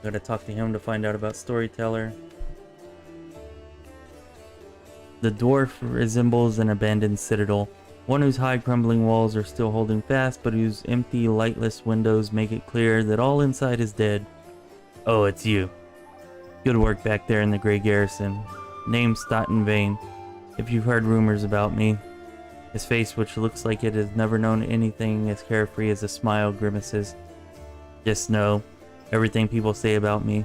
Gotta talk to him to find out about Storyteller. The dwarf resembles an abandoned citadel, one whose high crumbling walls are still holding fast, but whose empty, lightless windows make it clear that all inside is dead. Oh, it's you. Good work back there in the Grey Garrison. Name's not in vain, if you've heard rumors about me. His face, which looks like it has never known anything as carefree as a smile, grimaces. Just know, everything people say about me,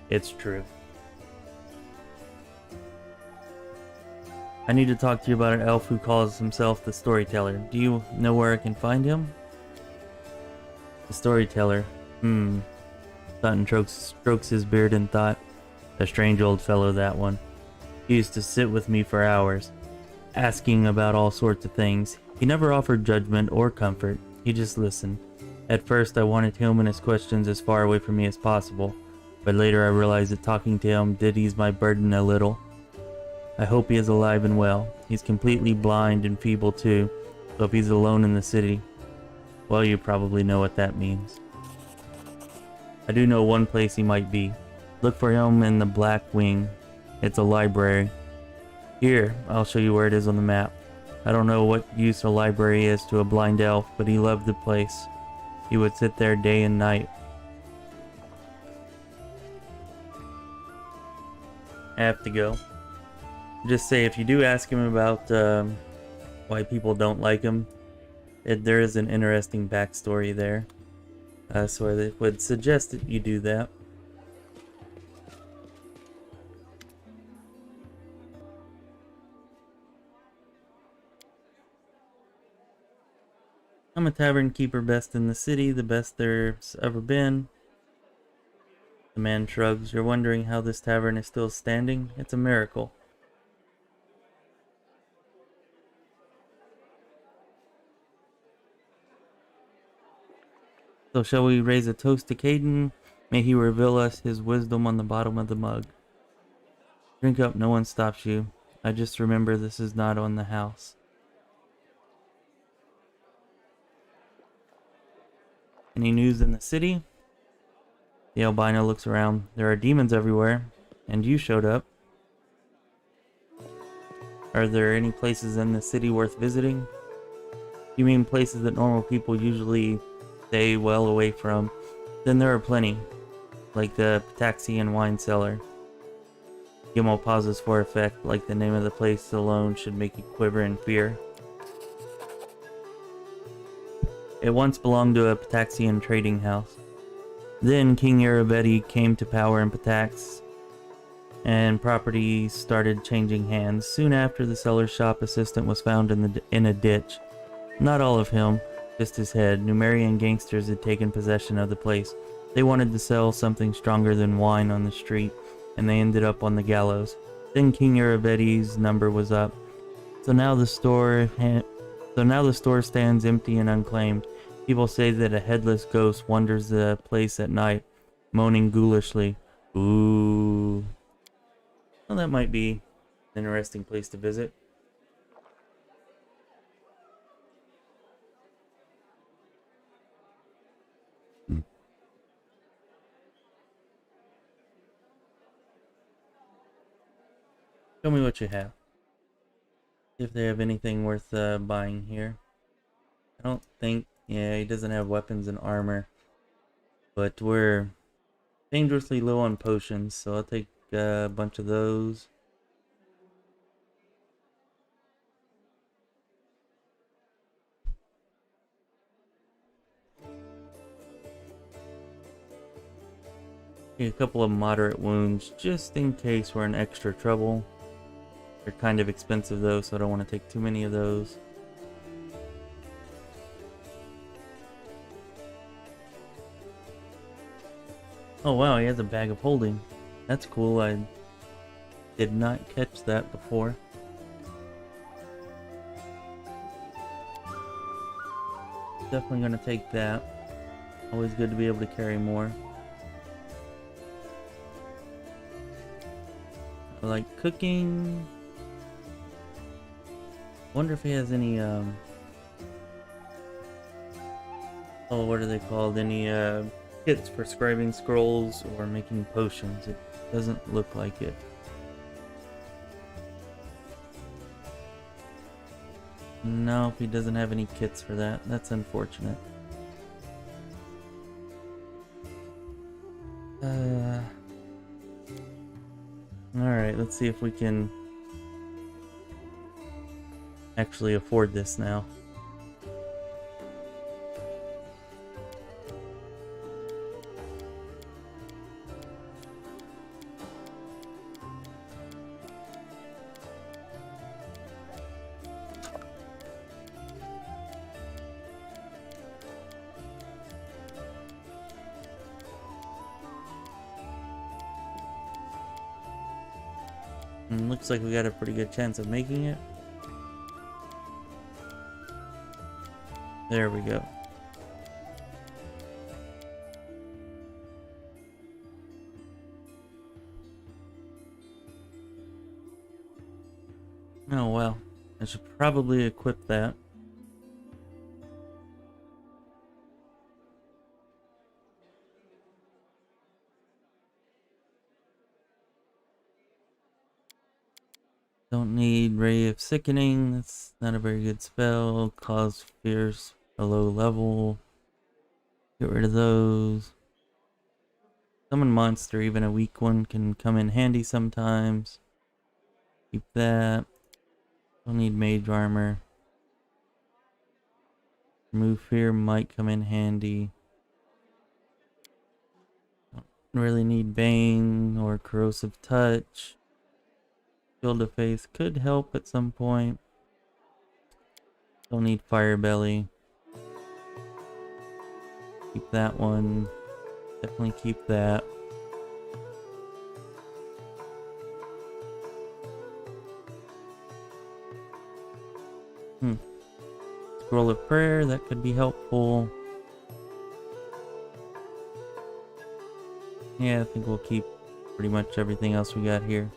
it's true. I need to talk to you about an elf who calls himself the Storyteller. Do you know where I can find him? The Storyteller. Sutton strokes his beard in thought. A strange old fellow, that one. He used to sit with me for hours, asking about all sorts of things. He never offered judgment or comfort. He just listened. At first, I wanted him and his questions as far away from me as possible, but later I realized that talking to him did ease my burden a little. I hope he is alive and well. He's completely blind and feeble too, so if he's alone in the city, well, you probably know what that means. I do know one place he might be. Look for him in the Black Wing. It's a library. Here, I'll show you where it is on the map. I don't know what use a library is to a blind elf, but he loved the place. He would sit there day and night. I have to go. Just say, if you do ask him about why people don't like him, there is an interesting backstory there. So I would suggest that you do that. I'm a tavern keeper, best in the city, the best there's ever been. The man shrugs. You're wondering how this tavern is still standing? It's a miracle. So shall we raise a toast to Caden? May he reveal us his wisdom on the bottom of the mug. Drink up, no one stops you. I just remember this is not on the house. Any news in the city? The albino looks around. There are demons everywhere, and you showed up. Are there any places in the city worth visiting? You mean places that normal people usually stay well away from? Then there are plenty, like the Pataxian wine cellar. Gimel pauses for effect, like the name of the place alone should make you quiver in fear. It once belonged to a Pataxian trading house. Then King Erebeti came to power in Patax, and property started changing hands. Soon after, the cellar shop assistant was found in a ditch. Not all of him, just his head. Numerian gangsters had taken possession of the place. They wanted to sell something stronger than wine on the street, and they ended up on the gallows. Then King Erebeti's number was up. So now the store stands empty and unclaimed. People say that a headless ghost wanders the place at night, moaning ghoulishly. Ooh. Well, that might be an interesting place to visit. Show me what you have. See if they have anything worth buying here. I don't think... Yeah, he doesn't have weapons and armor. But we're dangerously low on potions, so I'll take a bunch of those. A couple of moderate wounds, just in case we're in extra trouble. They're kind of expensive though, so I don't want to take too many of those. Oh wow, he has a bag of holding. That's cool, I did not catch that before. Definitely gonna take that. Always good to be able to carry more. I like cooking. Wonder if he has any oh, what are they called? Any kits for scribing scrolls or making potions. It doesn't look like it. No, he doesn't have any kits for that. That's unfortunate. Alright, let's see if we can actually afford this now. Looks like we got a pretty good chance of making it. There we go. Oh well, I should probably equip that. Don't need Ray of Sickening, that's not a very good spell. Cause Fierce, a low level. Get rid of those. Summon Monster, even a weak one, can come in handy sometimes. Keep that. Don't need Mage Armor. Remove Fear might come in handy. Don't really need Bane or Corrosive Touch. Shield of Faith could help at some point. Don't need Fire Belly. Keep that one. Definitely keep that. Scroll of Prayer, that could be helpful. Yeah, I think we'll keep pretty much everything else we got here.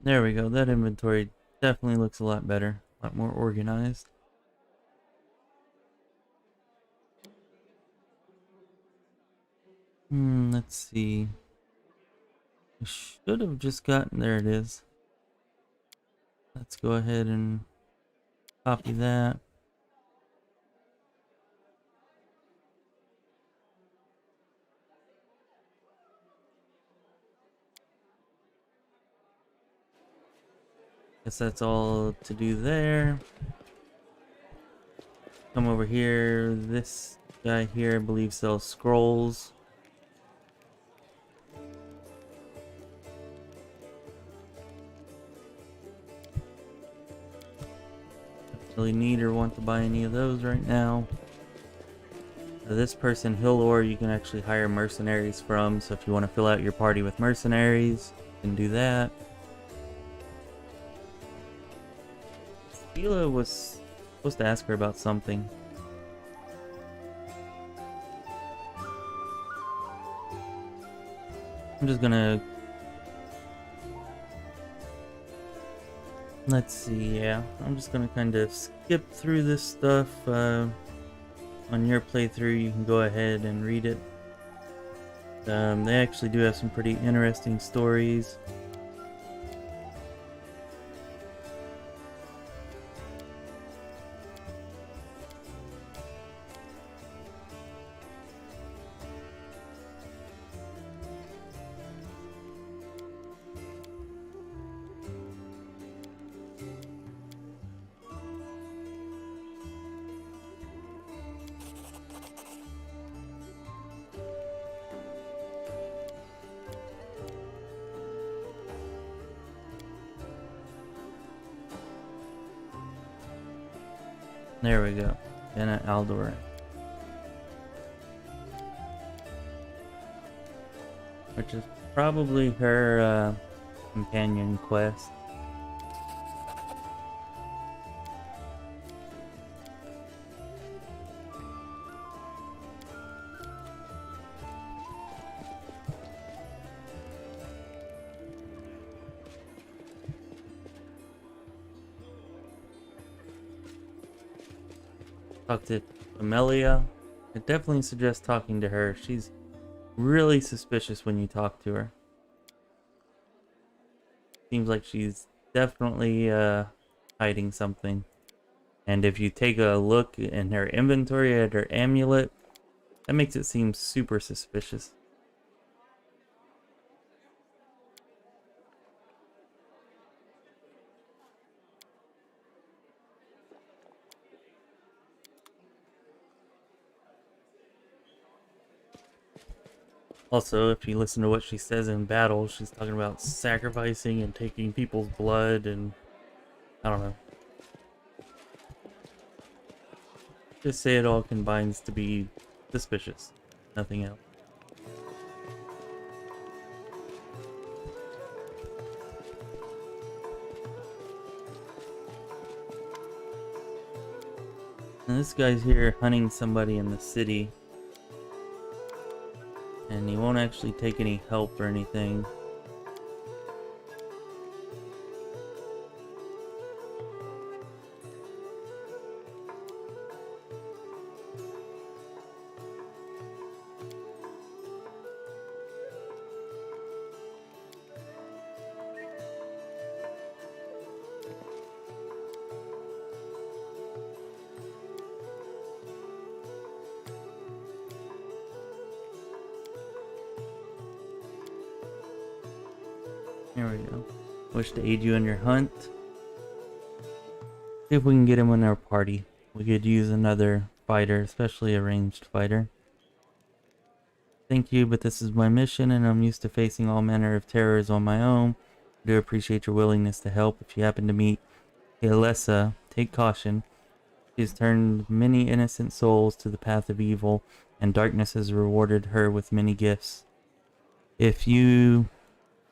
There we go. That inventory definitely looks a lot better, a lot more organized. Let's see. I should have just gotten, there it is. Let's go ahead and copy that. Guess that's all to do there. Come over here. This guy here, I believe, sells scrolls. Don't really need or want to buy any of those right now. This person, Hillor, you can actually hire mercenaries from. So if you want to fill out your party with mercenaries, you can do that. Sheila was supposed to ask her about something. I'm just gonna... Let's see, yeah. I'm just gonna kind of skip through this stuff. On your playthrough, you can go ahead and read it. They actually do have some pretty interesting stories. There we go. Anna Aldor. Which is probably her companion quest. Talk to Amelia. I definitely suggest talking to her. She's really suspicious when you talk to her. Seems like she's definitely hiding something. And if you take a look in her inventory at her amulet, that makes it seem super suspicious. Also, if you listen to what she says in battle, she's talking about sacrificing and taking people's blood and... I don't know. Just say it all combines to be suspicious. Nothing else. And this guy's here hunting somebody in the city. And he won't actually take any help or anything. Here we go. Wish to aid you in your hunt. See if we can get him in our party. We could use another fighter, especially a ranged fighter. Thank you, but this is my mission, and I'm used to facing all manner of terrors on my own. I do appreciate your willingness to help. If you happen to meet Alessa, take caution. She's turned many innocent souls to the path of evil, and darkness has rewarded her with many gifts. If you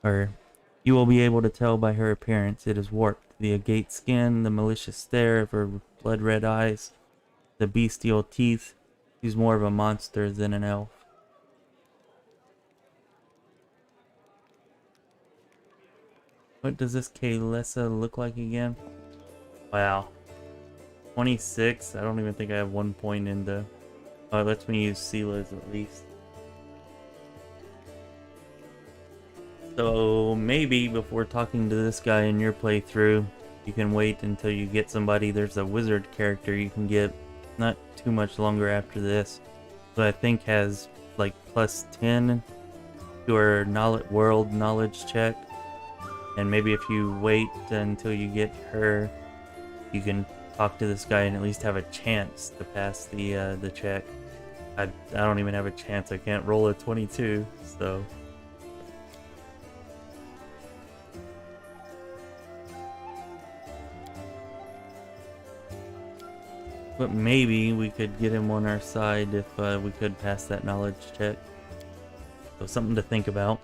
will be able to tell by her appearance, it is warped. The agate skin, the malicious stare of her blood-red eyes, the bestial teeth. She's more of a monster than an elf. What does this Kalessa look like again? Wow. 26? I don't even think I have 1 point in the... Oh, it lets me use Sila's at least. So maybe before talking to this guy in your playthrough, you can wait until you get somebody. There's a wizard character you can get not too much longer after this, but I think has like +10 to her world knowledge check. And maybe if you wait until you get her, you can talk to this guy and at least have a chance to pass the check. I don't even have a chance. I can't roll a 22, so... But maybe we could get him on our side if we could pass that knowledge check. So something to think about.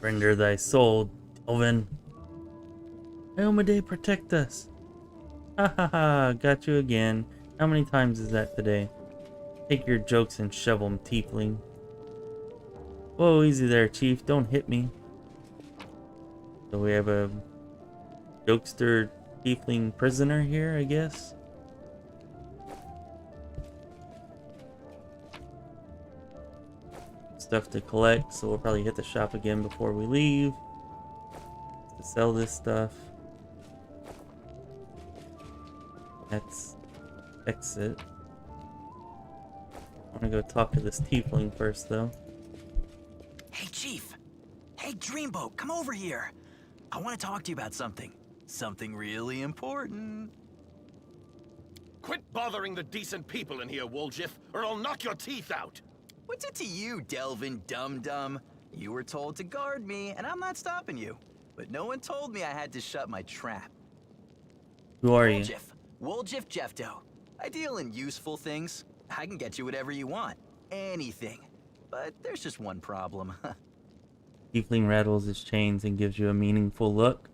Render thy soul, Delvin. Elmade, protect us. Ha ha ha, got you again. How many times is that today? Take your jokes and shove 'em, tiefling. Whoa, easy there, Chief. Don't hit me. So we have a jokester tiefling prisoner here, I guess. Stuff to collect, so we'll probably hit the shop again before we leave to sell this stuff. Let's exit. I want to go talk to this tiefling first, though. Hey, Chief. Hey, Dreamboat, come over here. I want to talk to you about something. Something really important. Quit bothering the decent people in here, Woljif, or I'll knock your teeth out. What's it to you, Delvin Dum-Dum? You were told to guard me, and I'm not stopping you. But no one told me I had to shut my trap. Who are you? Woljif Jeffdo. I deal in useful things. I can get you whatever you want. Anything. But there's just one problem. Tiefling rattles his chains and gives you a meaningful look.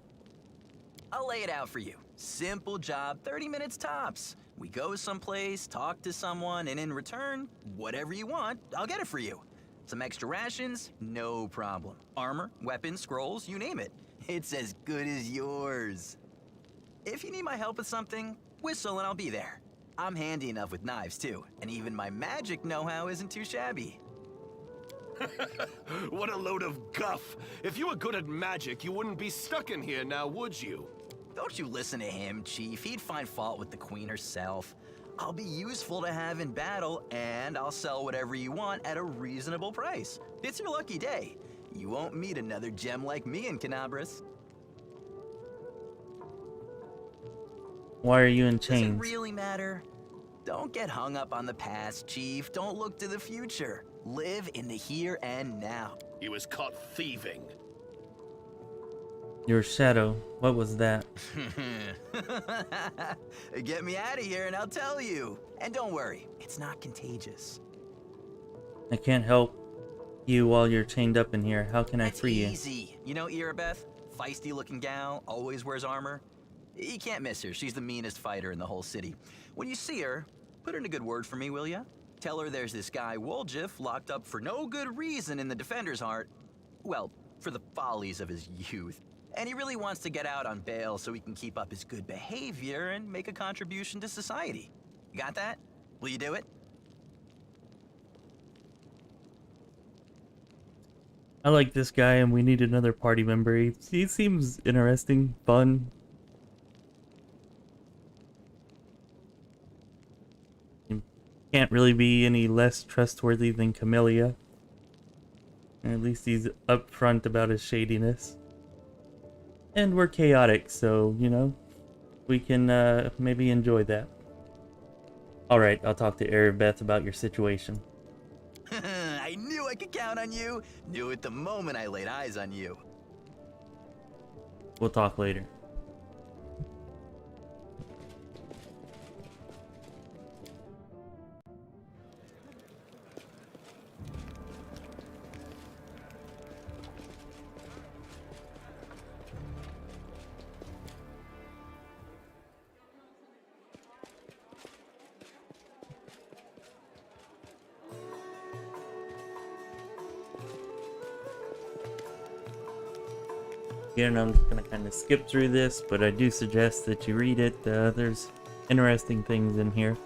I'll lay it out for you. Simple job, 30 minutes tops. We go someplace, talk to someone, and in return, whatever you want, I'll get it for you. Some extra rations? No problem. Armor, weapons, scrolls, you name it. It's as good as yours. If you need my help with something, whistle and I'll be there. I'm handy enough with knives too, and even my magic know-how isn't too shabby. What a load of guff. If you were good at magic, you wouldn't be stuck in here now, would you? Don't you listen to him, Chief. He'd find fault with the Queen herself. I'll be useful to have in battle, and I'll sell whatever you want at a reasonable price. It's your lucky day. You won't meet another gem like me in Canabras. Why are you in chains? Does it really matter? Don't get hung up on the past, Chief. Don't look to the future. Live in the here and now. He was caught thieving. Your shadow, what was that? Get me out of here and I'll tell you. And don't worry, it's not contagious. I can't help you while you're chained up in here. How can I free you? Easy. You know Irabeth? Feisty looking gal, always wears armor. You can't miss her. She's the meanest fighter in the whole city. When you see her, put in a good word for me, will ya? Tell her there's this guy, Woljif, locked up for no good reason in the Defender's Heart. Well, for the follies of his youth. And he really wants to get out on bail so he can keep up his good behavior and make a contribution to society. You got that? Will you do it? I like this guy and we need another party member. He seems interesting, fun. He can't really be any less trustworthy than Camellia. At least he's upfront about his shadiness. And we're chaotic, so, you know, we can maybe enjoy that. Alright, I'll talk to Erebeth about your situation. I knew I could count on you. Knew it the moment I laid eyes on you. We'll talk later. Again, I'm just going to kind of skip through this, but I do suggest that you read it. There's interesting things in here.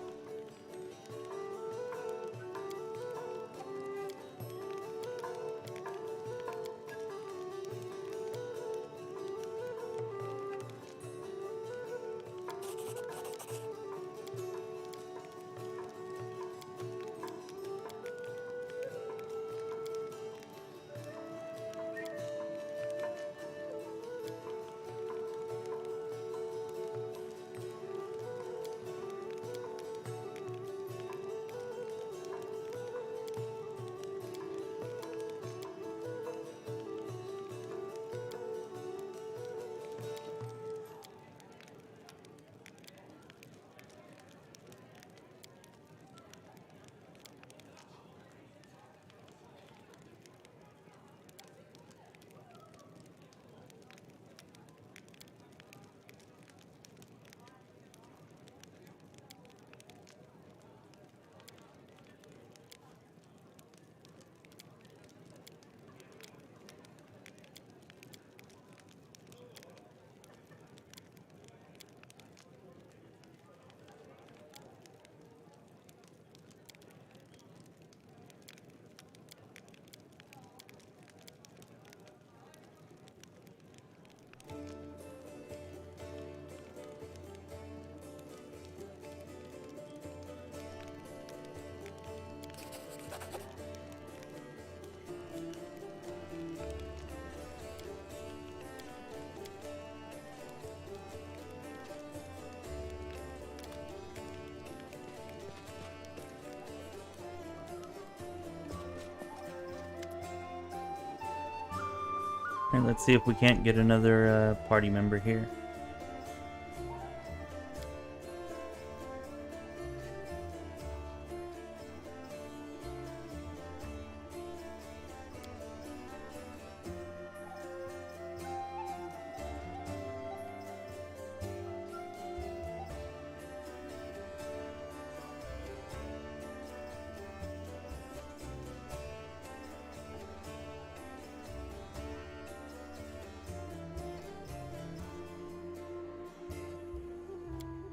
And let's see if we can't get another party member here.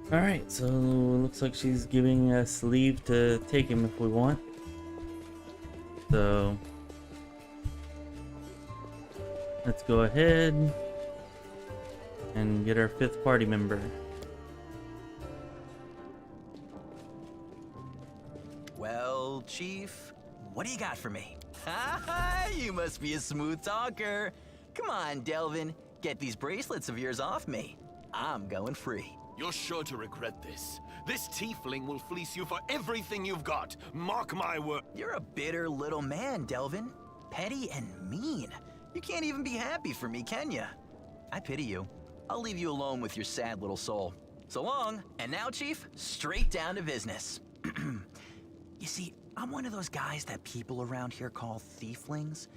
Alright, so looks like she's giving us leave to take him if we want. So let's go ahead and get our 5th party member. Well, Chief, what do you got for me? Ha! You must be a smooth talker. Come on, Delvin, get these bracelets of yours off me. I'm going free. You're sure to regret this. This tiefling will fleece you for everything you've got. Mark my word. You're a bitter little man, Delvin. Petty and mean. You can't even be happy for me, can you? I pity you. I'll leave you alone with your sad little soul. So long. And now, Chief, straight down to business. You see, I'm one of those guys that people around here call thieflings.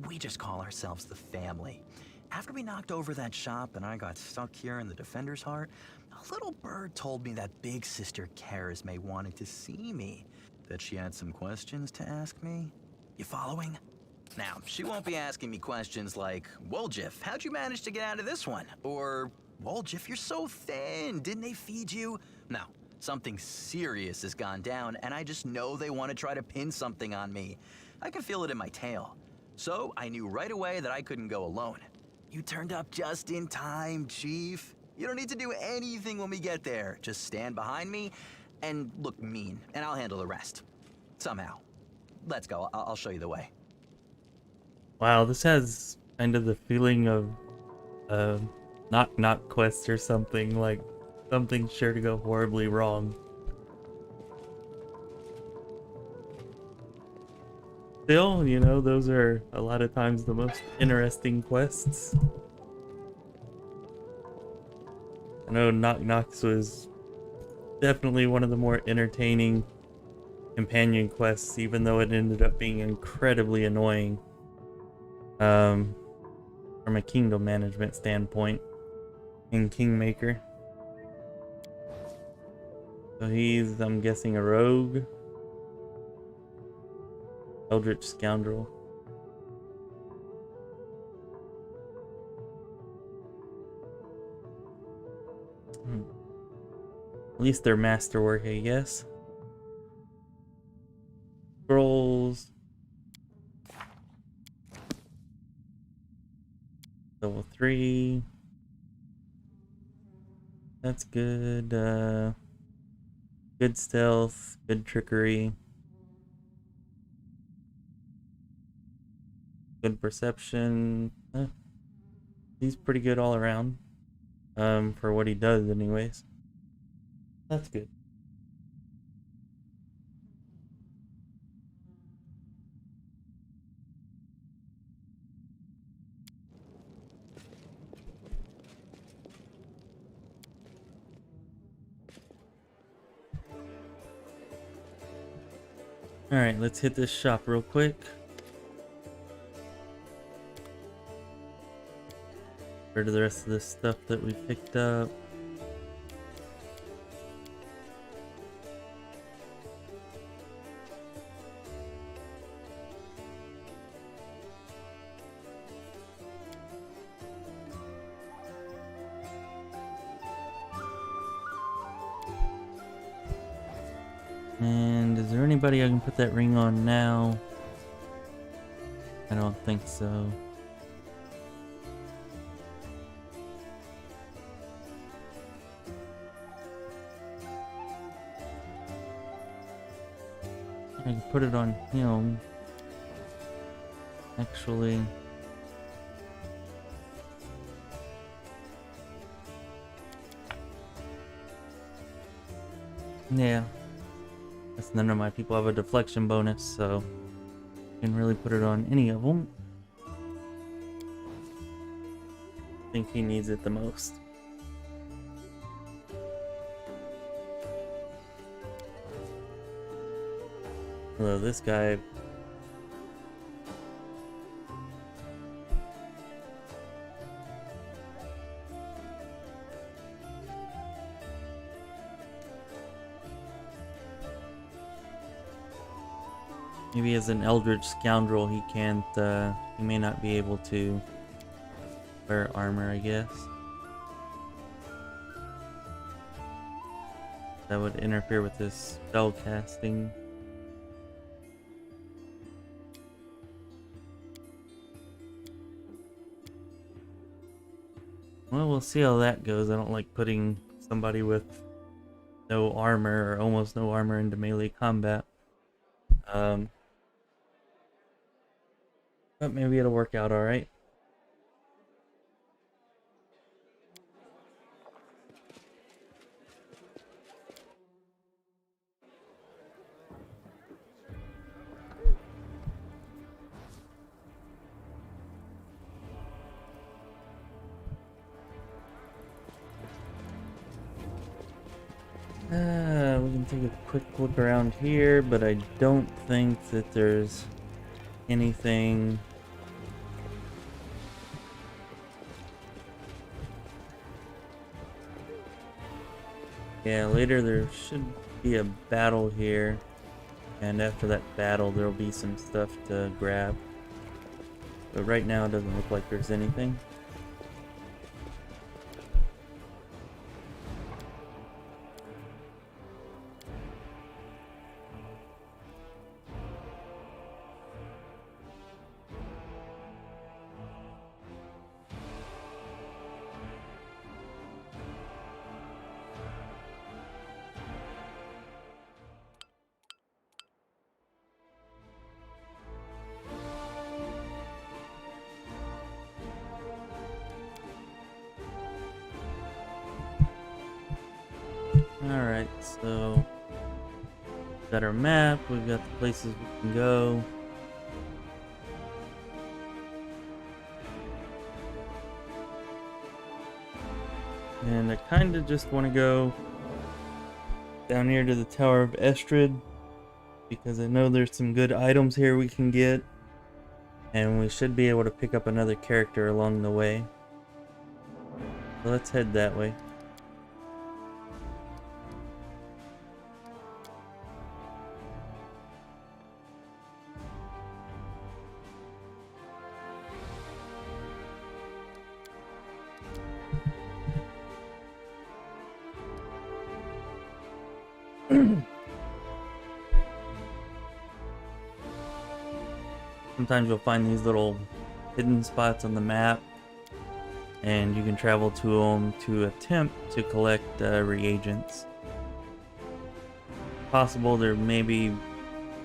We just call ourselves the family. After we knocked over that shop and I got stuck here in the Defender's Heart, a little bird told me that Big Sister Charisme wanted to see me. That she had some questions to ask me. You following? Now, she won't be asking me questions like, Woljif, how'd you manage to get out of this one? Or, Woljif, you're so thin, didn't they feed you? No, something serious has gone down, and I just know they want to try to pin something on me. I can feel it in my tail. So, I knew right away that I couldn't go alone. You turned up just in time, Chief. You don't need to do anything when we get there. Just stand behind me and look mean, and I'll handle the rest. Somehow. Let's go. I'll show you the way. Wow, this has kind of the feeling of knock knock quest or something, like something sure to go horribly wrong. Still, you know, those are a lot of times the most interesting quests. I know Knock Knocks was definitely one of the more entertaining companion quests, even though it ended up being incredibly annoying. From a kingdom management standpoint in Kingmaker. So he's, I'm guessing, a rogue. Eldritch Scoundrel. At least their masterwork, I guess. Scrolls. Level 3. That's good. Good stealth, good trickery. Good perception. He's pretty good all around. For what he does anyways. That's good. Alright, let's hit this shop real quick. Rid of the rest of this stuff that we picked up. And is there anybody I can put that ring on now? I don't think so. I can put it on him. Actually. Yeah. Guess none of my people have a deflection bonus, so I can really put it on any of them. I think he needs it the most. Although this guy... Maybe as an Eldritch Scoundrel he can't, he may not be able to wear armor, I guess. That would interfere with his spell casting. Well, we'll see how that goes. I don't like putting somebody with no armor or almost no armor into melee combat. But maybe it'll work out alright. We can take a quick look around here, but I don't think that there's anything. Yeah, later there should be a battle here, and after that battle there'll be some stuff to grab. But right now it doesn't look like there's anything. Alright, so we've got our map, we've got the places we can go. And I kinda just wanna go down here to the Tower of Estrid, because I know there's some good items here we can get, and we should be able to pick up another character along the way. So let's head that way. Sometimes you'll find these little hidden spots on the map, and you can travel to them to attempt to collect reagents. Possible there may be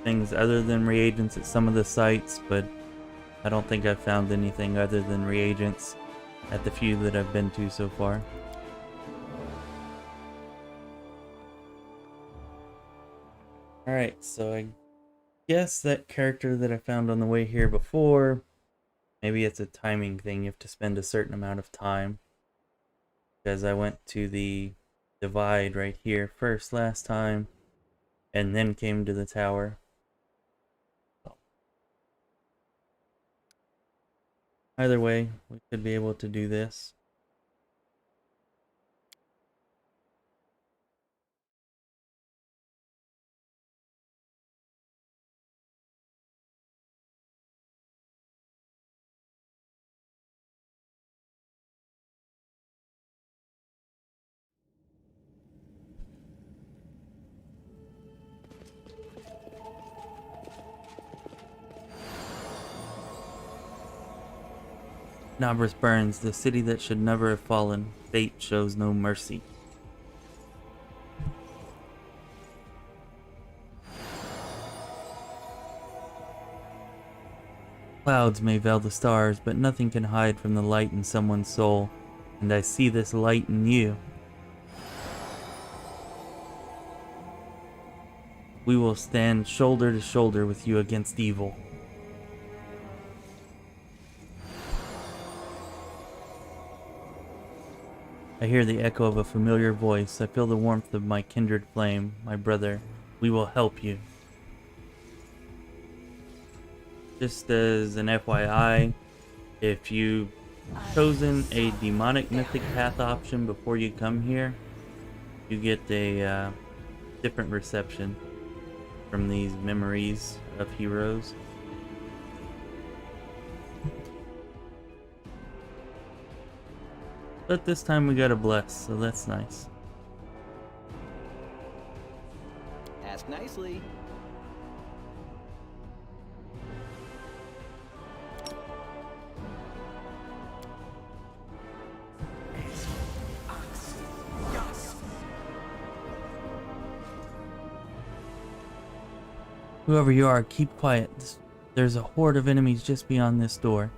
things other than reagents at some of the sites, but I don't think I've found anything other than reagents at the few that I've been to so far. Alright, so I guess that character that I found on the way here before, maybe it's a timing thing. You have to spend a certain amount of time, because I went to the divide right here first last time and then came to the tower. Either way, we should be able to do this. Nabris burns, the city that should never have fallen. Fate shows no mercy. Clouds may veil the stars, but nothing can hide from the light in someone's soul, and I see this light in you. We will stand shoulder to shoulder with you against evil. I hear the echo of a familiar voice. I feel the warmth of my kindred flame. My brother, we will help you. Just as an FYI, if you've chosen a demonic mythic path option before you come here, you get a different reception from these memories of heroes. But this time we got a bless, so that's nice. Ask nicely. Whoever you are, keep quiet. There's a horde of enemies just beyond this door.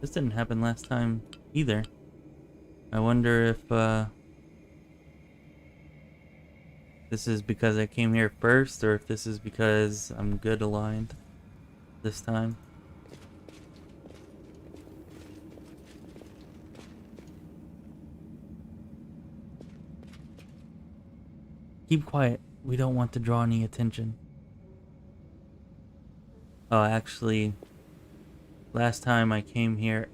This didn't happen last time either. I wonder if this is because I came here first, or if this is because I'm good aligned this time. Keep quiet. We don't want to draw any attention. Oh, actually, last time I came here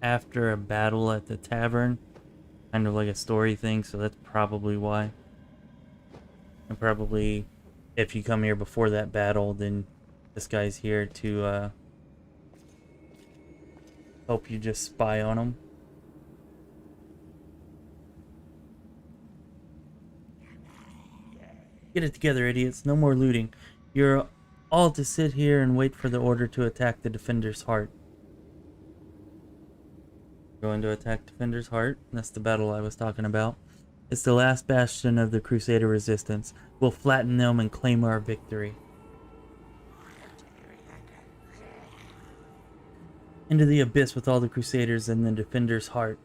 after a battle at the tavern, kind of like a story thing, so that's probably why. And probably, if you come here before that battle, then this guy's here to help you just spy on him. Get it together, idiots. No more looting. You're all to sit here and wait for the order to attack the Defender's Heart. Going to attack Defender's Heart. That's the battle I was talking about. It's the last bastion of the Crusader resistance. We'll flatten them and claim our victory. Into the abyss with all the Crusaders and the Defender's Heart.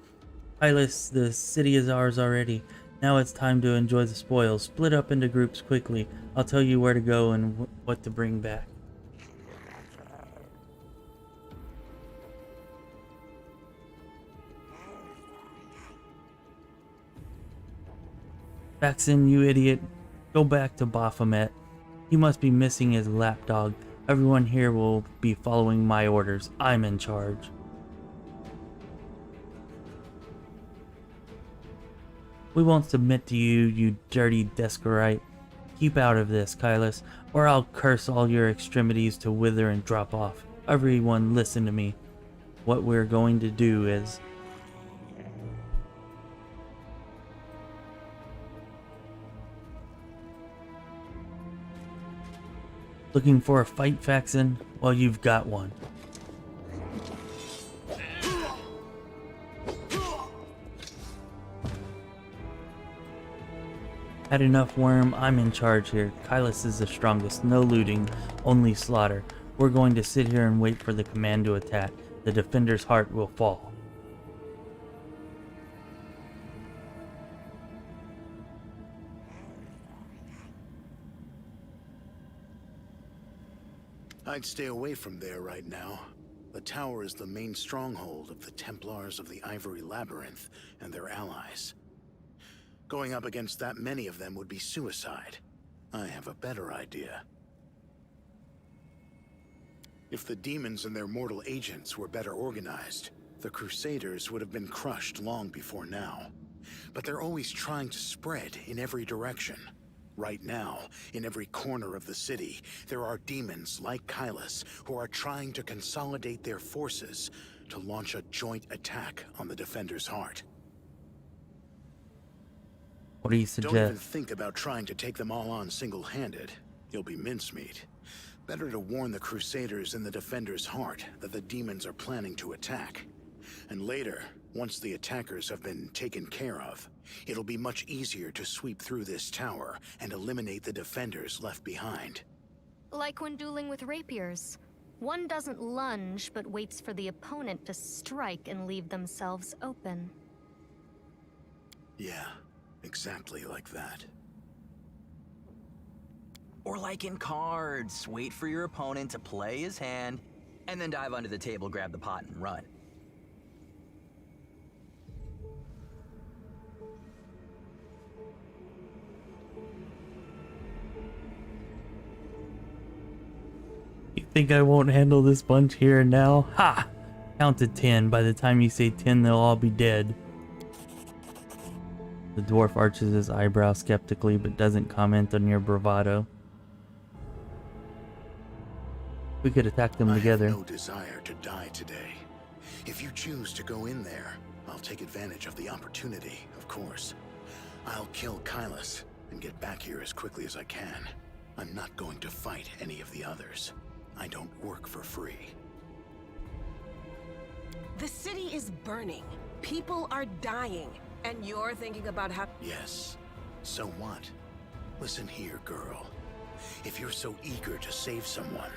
Hylas, the city is ours already. Now it's time to enjoy the spoils. Split up into groups quickly. I'll tell you where to go and what to bring back. Faxon, you idiot. Go back to Baphomet. He must be missing his lapdog. Everyone here will be following my orders. I'm in charge. We won't submit to you, you dirty Descarite. Keep out of this, Kylus, or I'll curse all your extremities to wither and drop off. Everyone listen to me. What we're going to do is... Looking for a fight, Faxon? Well, you've got one. Had enough, Worm. I'm in charge here. Kylus is the strongest. No looting, only slaughter. We're going to sit here and wait for the command to attack. The defender's heart will fall. I'd stay away from there right now. The tower is the main stronghold of the Templars of the Ivory Labyrinth and their allies. Going up against that many of them would be suicide. I have a better idea. If the demons and their mortal agents were better organized, the Crusaders would have been crushed long before now. But they're always trying to spread in every direction. Right now, in every corner of the city, there are demons like Kylus who are trying to consolidate their forces to launch a joint attack on the Defender's heart. What do you suggest? Don't even think about trying to take them all on single-handed. You'll be mincemeat. Better to warn the Crusaders in the Defender's heart that the demons are planning to attack. And later, once the attackers have been taken care of, it'll be much easier to sweep through this tower and eliminate the defenders left behind. Like when dueling with rapiers. One doesn't lunge, but waits for the opponent to strike and leave themselves open. Yeah, exactly like that. Or like in cards, wait for your opponent to play his hand, and then dive under the table, grab the pot, and run. You think I won't handle this bunch here and now? Ha! Count to 10. By the time you say 10, they'll all be dead. The dwarf arches his eyebrow skeptically, but doesn't comment on your bravado. We could attack them together. I have no desire to die today. If you choose to go in there, I'll take advantage of the opportunity, of course. I'll kill Kylus and get back here as quickly as I can. I'm not going to fight any of the others. I don't work for free. The city is burning. People are dying. And you're thinking about how... Yes. So what? Listen here, girl. If you're so eager to save someone,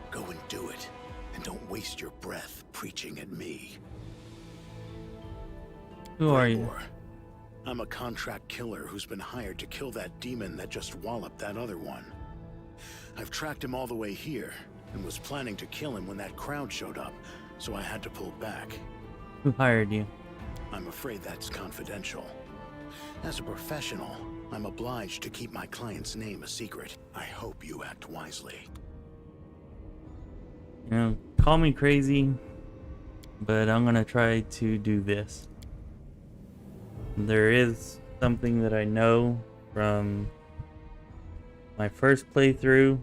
go and do it. And don't waste your breath preaching at me. Who are you? I'm a contract killer who's been hired to kill that demon that just walloped that other one. I've tracked him all the way here, and was planning to kill him when that crowd showed up, so I had to pull back. Who hired you? I'm afraid that's confidential. As a professional, I'm obliged to keep my client's name a secret. I hope you act wisely. You know, call me crazy, but I'm gonna try to do this. There is something that I know from my first playthrough,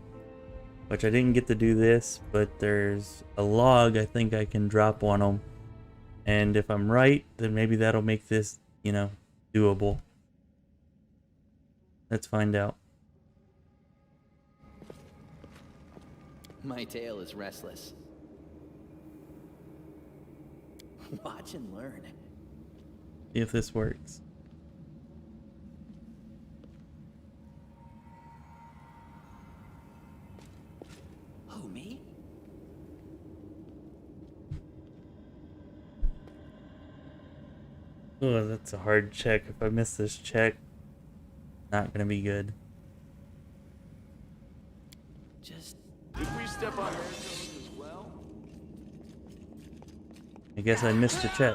which I didn't get to do this, but there's a log I think I can drop on them. And if I'm right, then maybe that'll make this, you know, doable. Let's find out. My tail is restless. Watch and learn. See if this works. Who, me? Oh, that's a hard check. If I miss this check, not gonna be good. Just did we step on her toes as well? I guess I missed a check.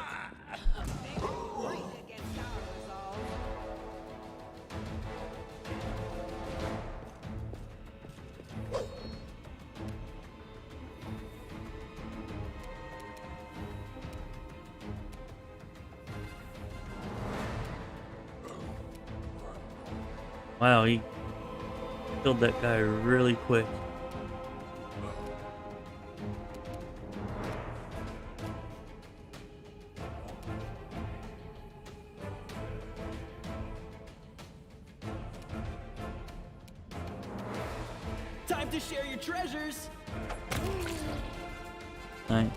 Wow, he killed that guy really quick. Time to share your treasures. Nice.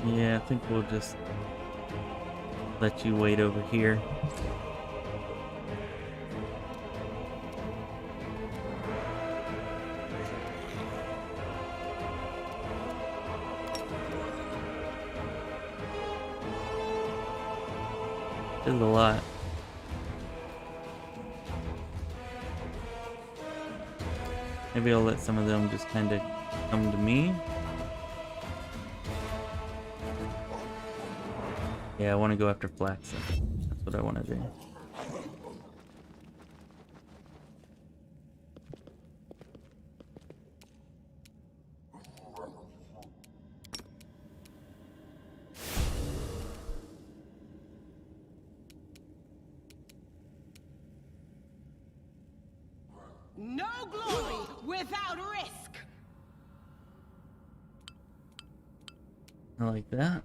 Yeah, I think we'll just let you wait over here. There's a lot. Maybe I'll let some of them just kind of come to me. Yeah, I want to go after Flaxen. That's what I want to do. No glory without risk. I like that.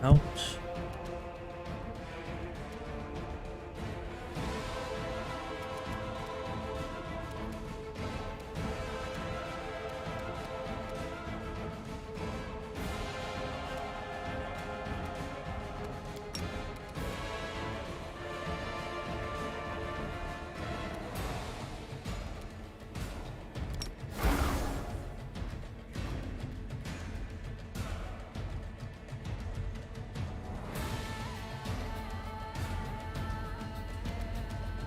Ouch.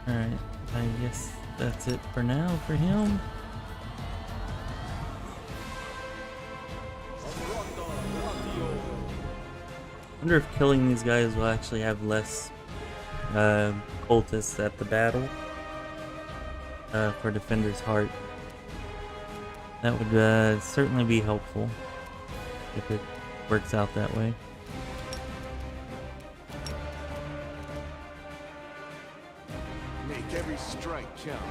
Alright, I guess that's it for now for him. I wonder if killing these guys will actually have less cultists at the battle for Defender's Heart. That would certainly be helpful if it works out that way. Make every strike count.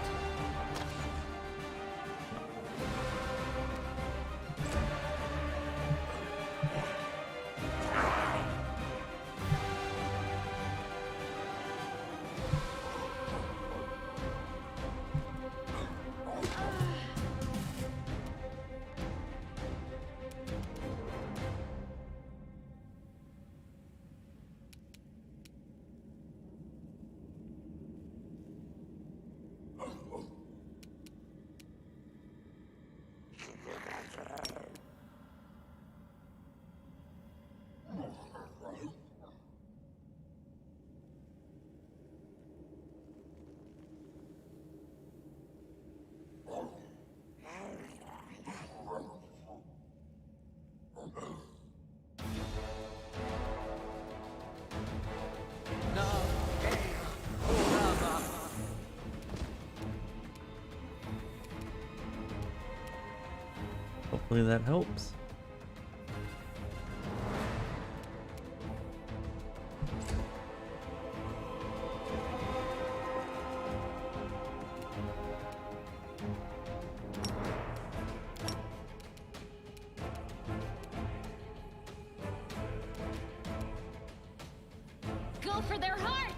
Hopefully that helps. Go for their hearts!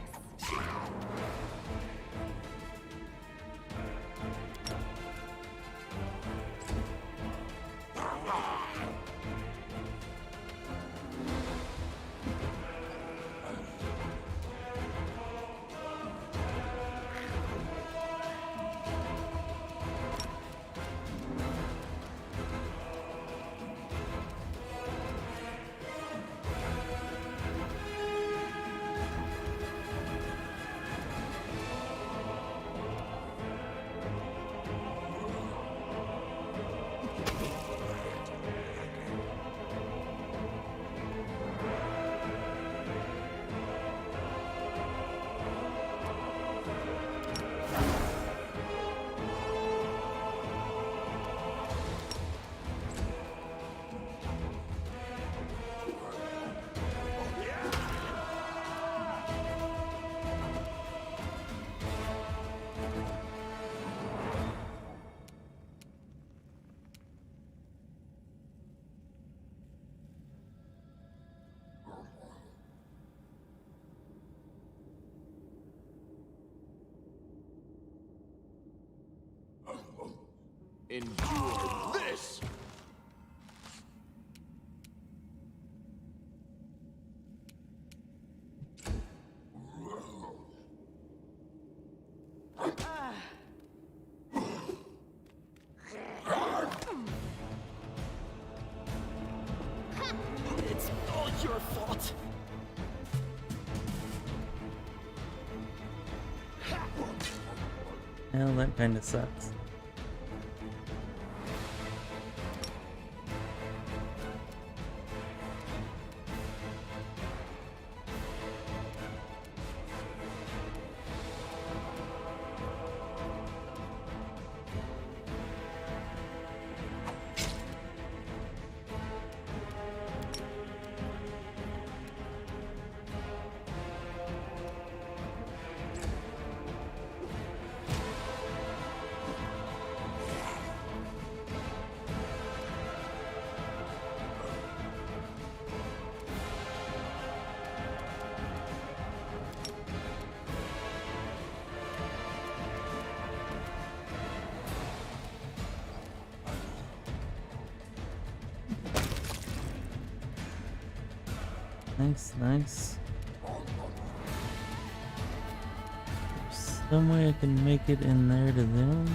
Endure this! It's all your fault. Well, that kinda sucks. Nice, nice. There's some way I can make it in there to them.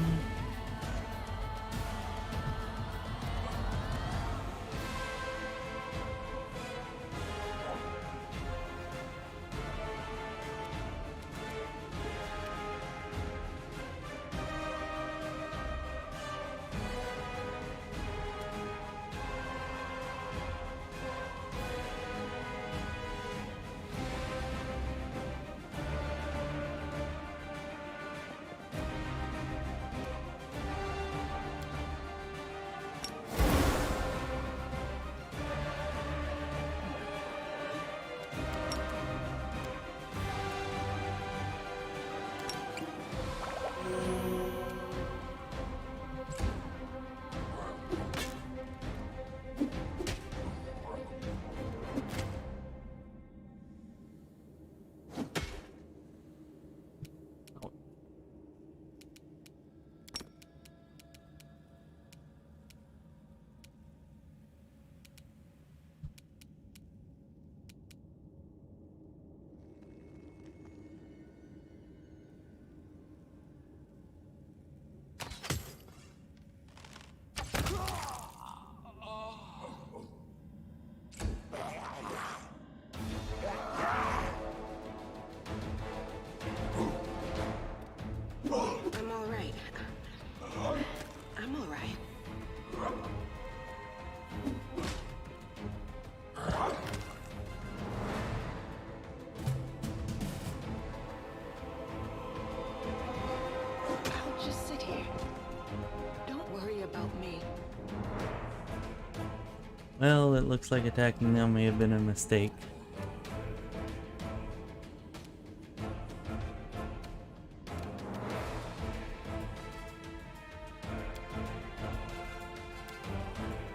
Well, it looks like attacking them may have been a mistake.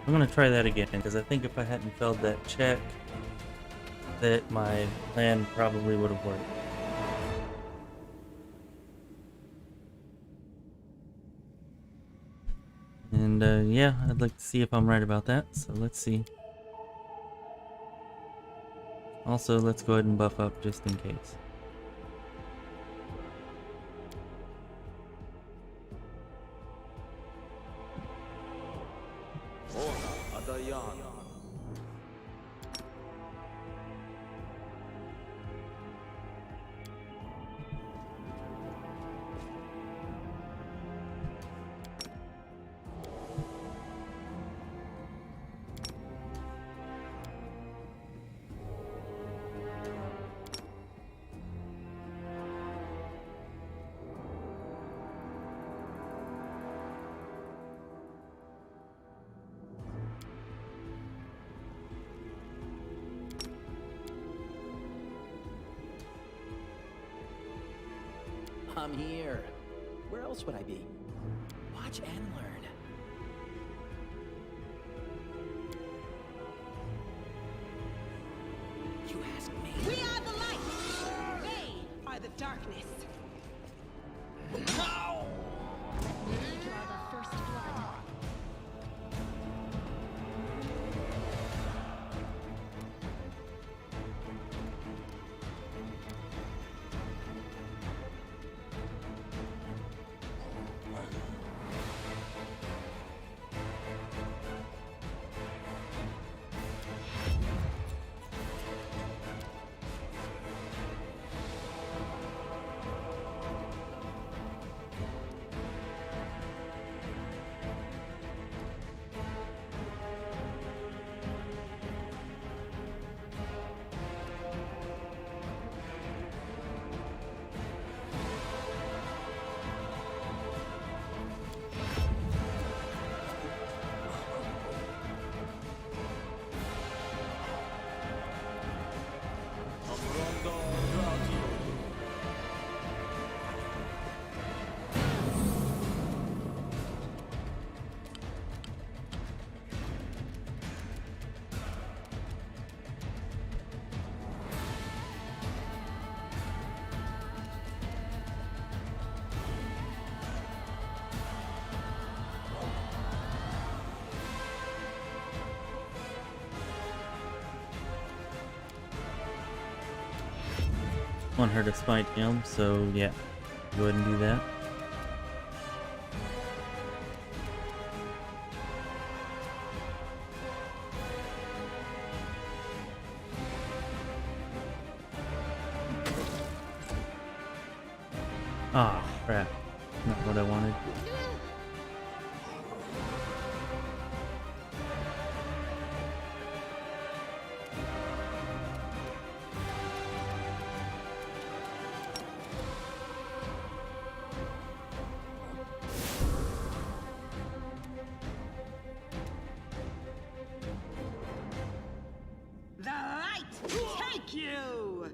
I'm gonna try that again, because I think if I hadn't failed that check, that my plan probably would have worked. And yeah, I'd like to see if I'm right about that, so let's see. Also, let's go ahead and buff up just in case. I'm here. Where else would I be? Watch and learn. You ask me. We are the light! They are the darkness. Draw the first blood. Want her to smite him, so yeah, go ahead and do that. Ah, crap. Not what I wanted. The light take you!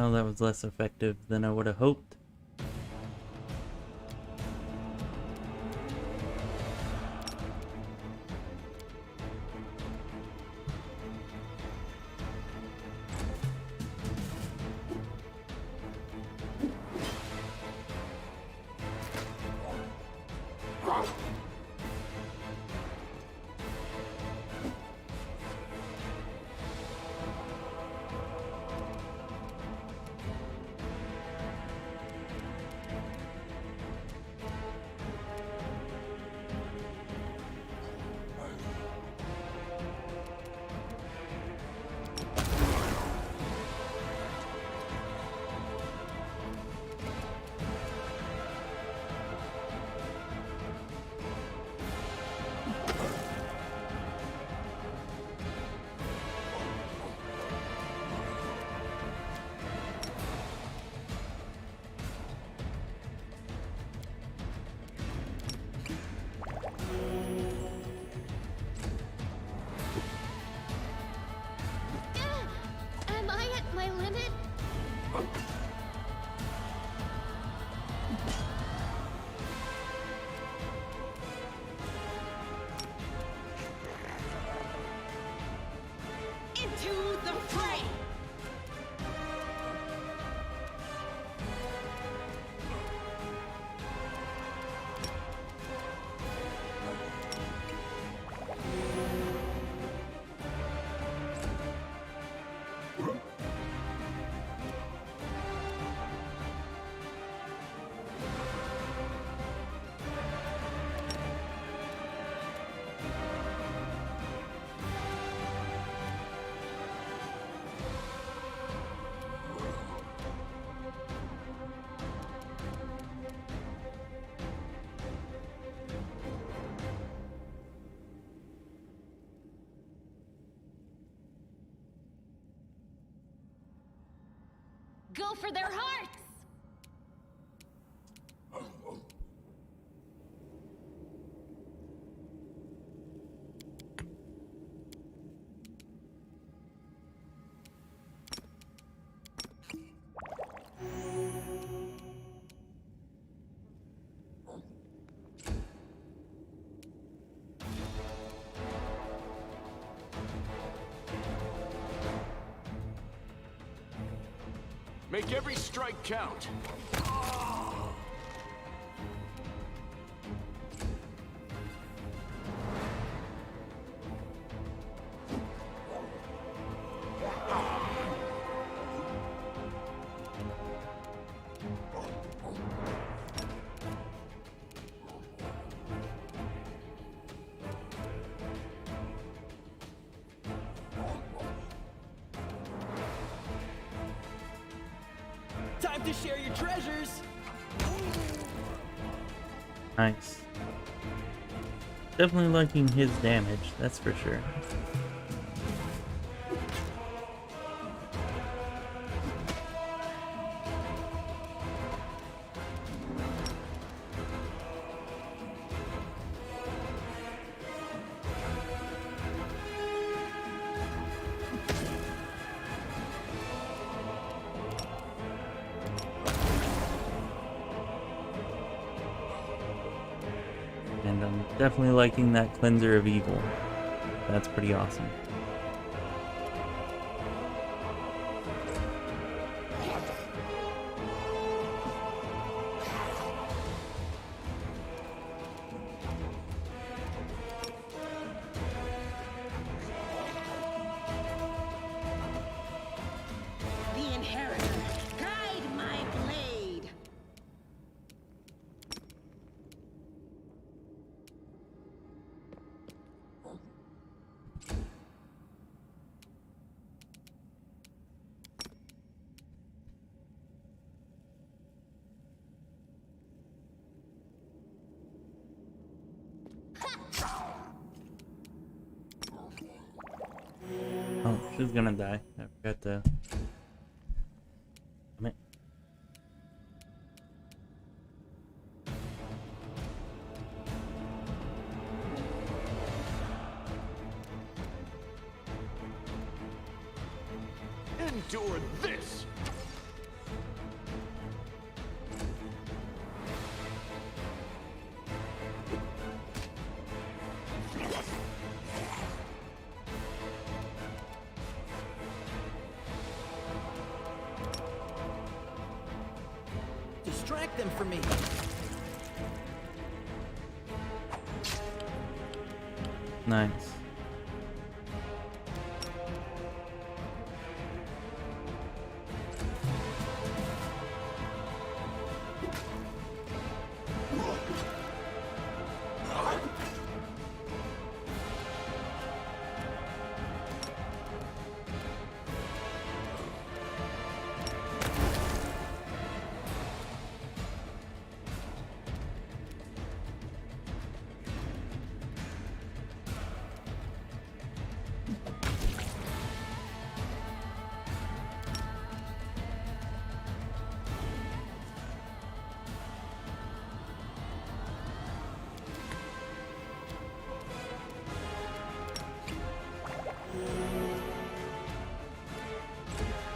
Well, that was less effective than I would have hoped. Am I at my limit? Into the fray! Go for their hearts! Make every strike count. Time to share your treasures! Nice. Definitely liking his damage, that's for sure. And I'm definitely liking that Cleanser of Evil. That's pretty awesome. The Inheritor, guide my blade! Oh, she's gonna die. I forgot to... Damn it. Endure this! distract them from me. Nice.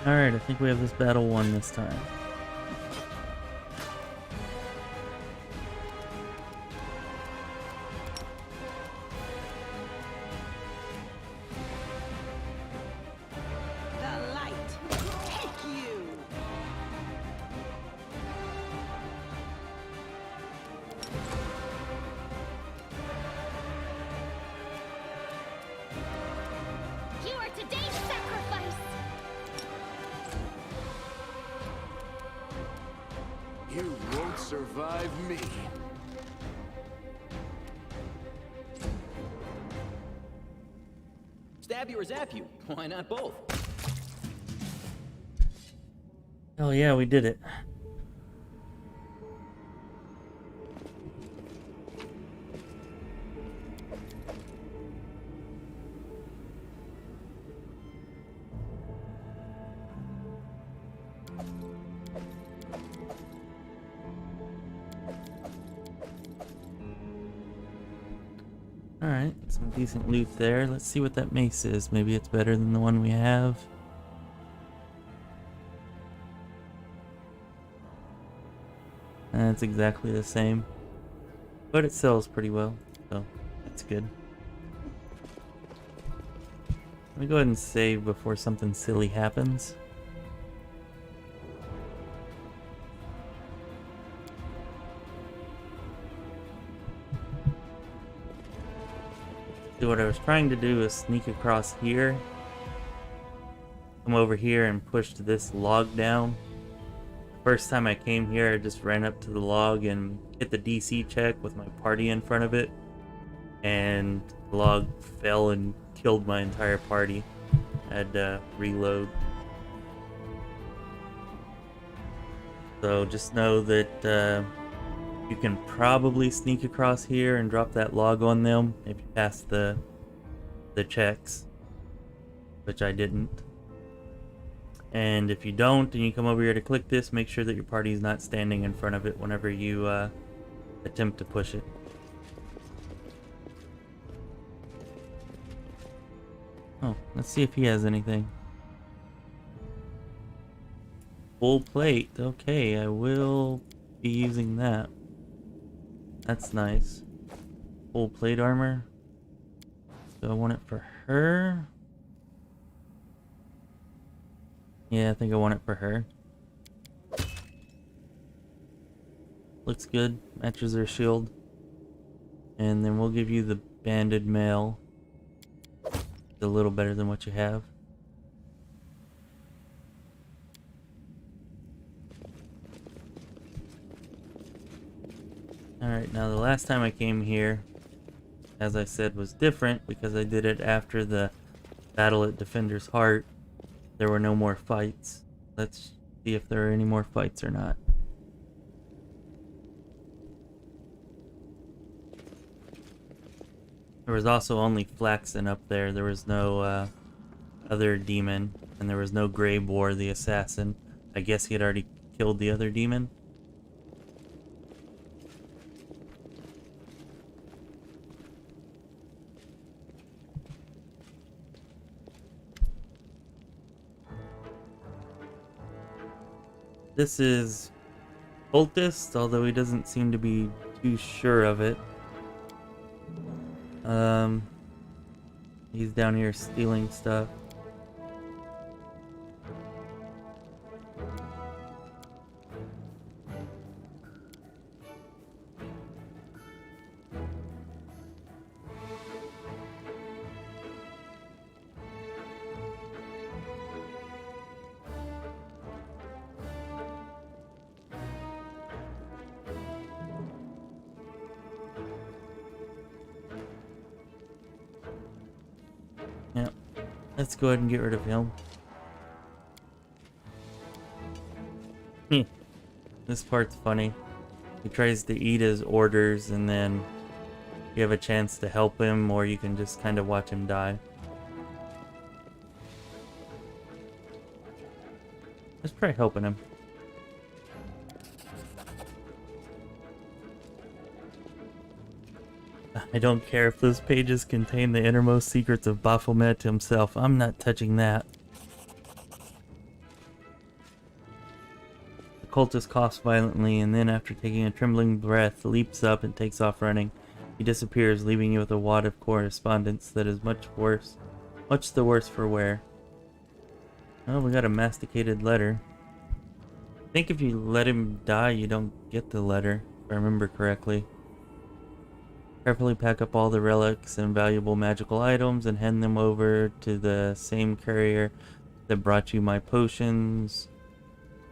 Alright, I think we have this battle won this time. The light take you. You are today's sacrifice! You won't survive me. Stab you or zap you? Why not both? Oh yeah, we did it. Alright, some decent loot there. Let's see what that mace is. Maybe it's better than the one we have. And it's exactly the same. But it sells pretty well, so that's good. Let me go ahead and save before something silly happens. So what I was trying to do is sneak across here, come over here and push this log down. First time I came here, I just ran up to the log and hit the DC check with my party in front of it, and the log fell and killed my entire party. I had to reload. So just know that you can probably sneak across here and drop that log on them if you pass the checks, which I didn't. And if you don't and you come over here to click this, make sure that your party is not standing in front of it whenever you attempt to push it. Oh, let's see if he has anything. Full plate. Okay, I will be using that. That's nice. Full plate armor. Do I want it for her? Yeah, I think I want it for her. Looks good. Matches her shield. And then we'll give you the banded mail. It's a little better than what you have. Alright, now the last time I came here, as I said, was different because I did it after the battle at Defender's Heart. There were no more fights. Let's see if there are any more fights or not. There was also only Flaxen up there. There was no other demon, and there was no Grey Boar, the assassin. I guess he had already killed the other demon. This is Cultist, although he doesn't seem to be too sure of it. He's down here stealing stuff. Let's go ahead and get rid of him. This part's funny. He tries to eat his orders and then you have a chance to help him, or you can just kind of watch him die. Let's try helping him. I don't care if those pages contain the innermost secrets of Baphomet himself. I'm not touching that. The cultist coughs violently and then, after taking a trembling breath, leaps up and takes off running. He disappears, leaving you with a wad of correspondence that is much the worse for wear. Oh, we got a masticated letter. I think if you let him die, you don't get the letter, if I remember correctly. Carefully pack up all the relics and valuable magical items and hand them over to the same courier that brought you my potions.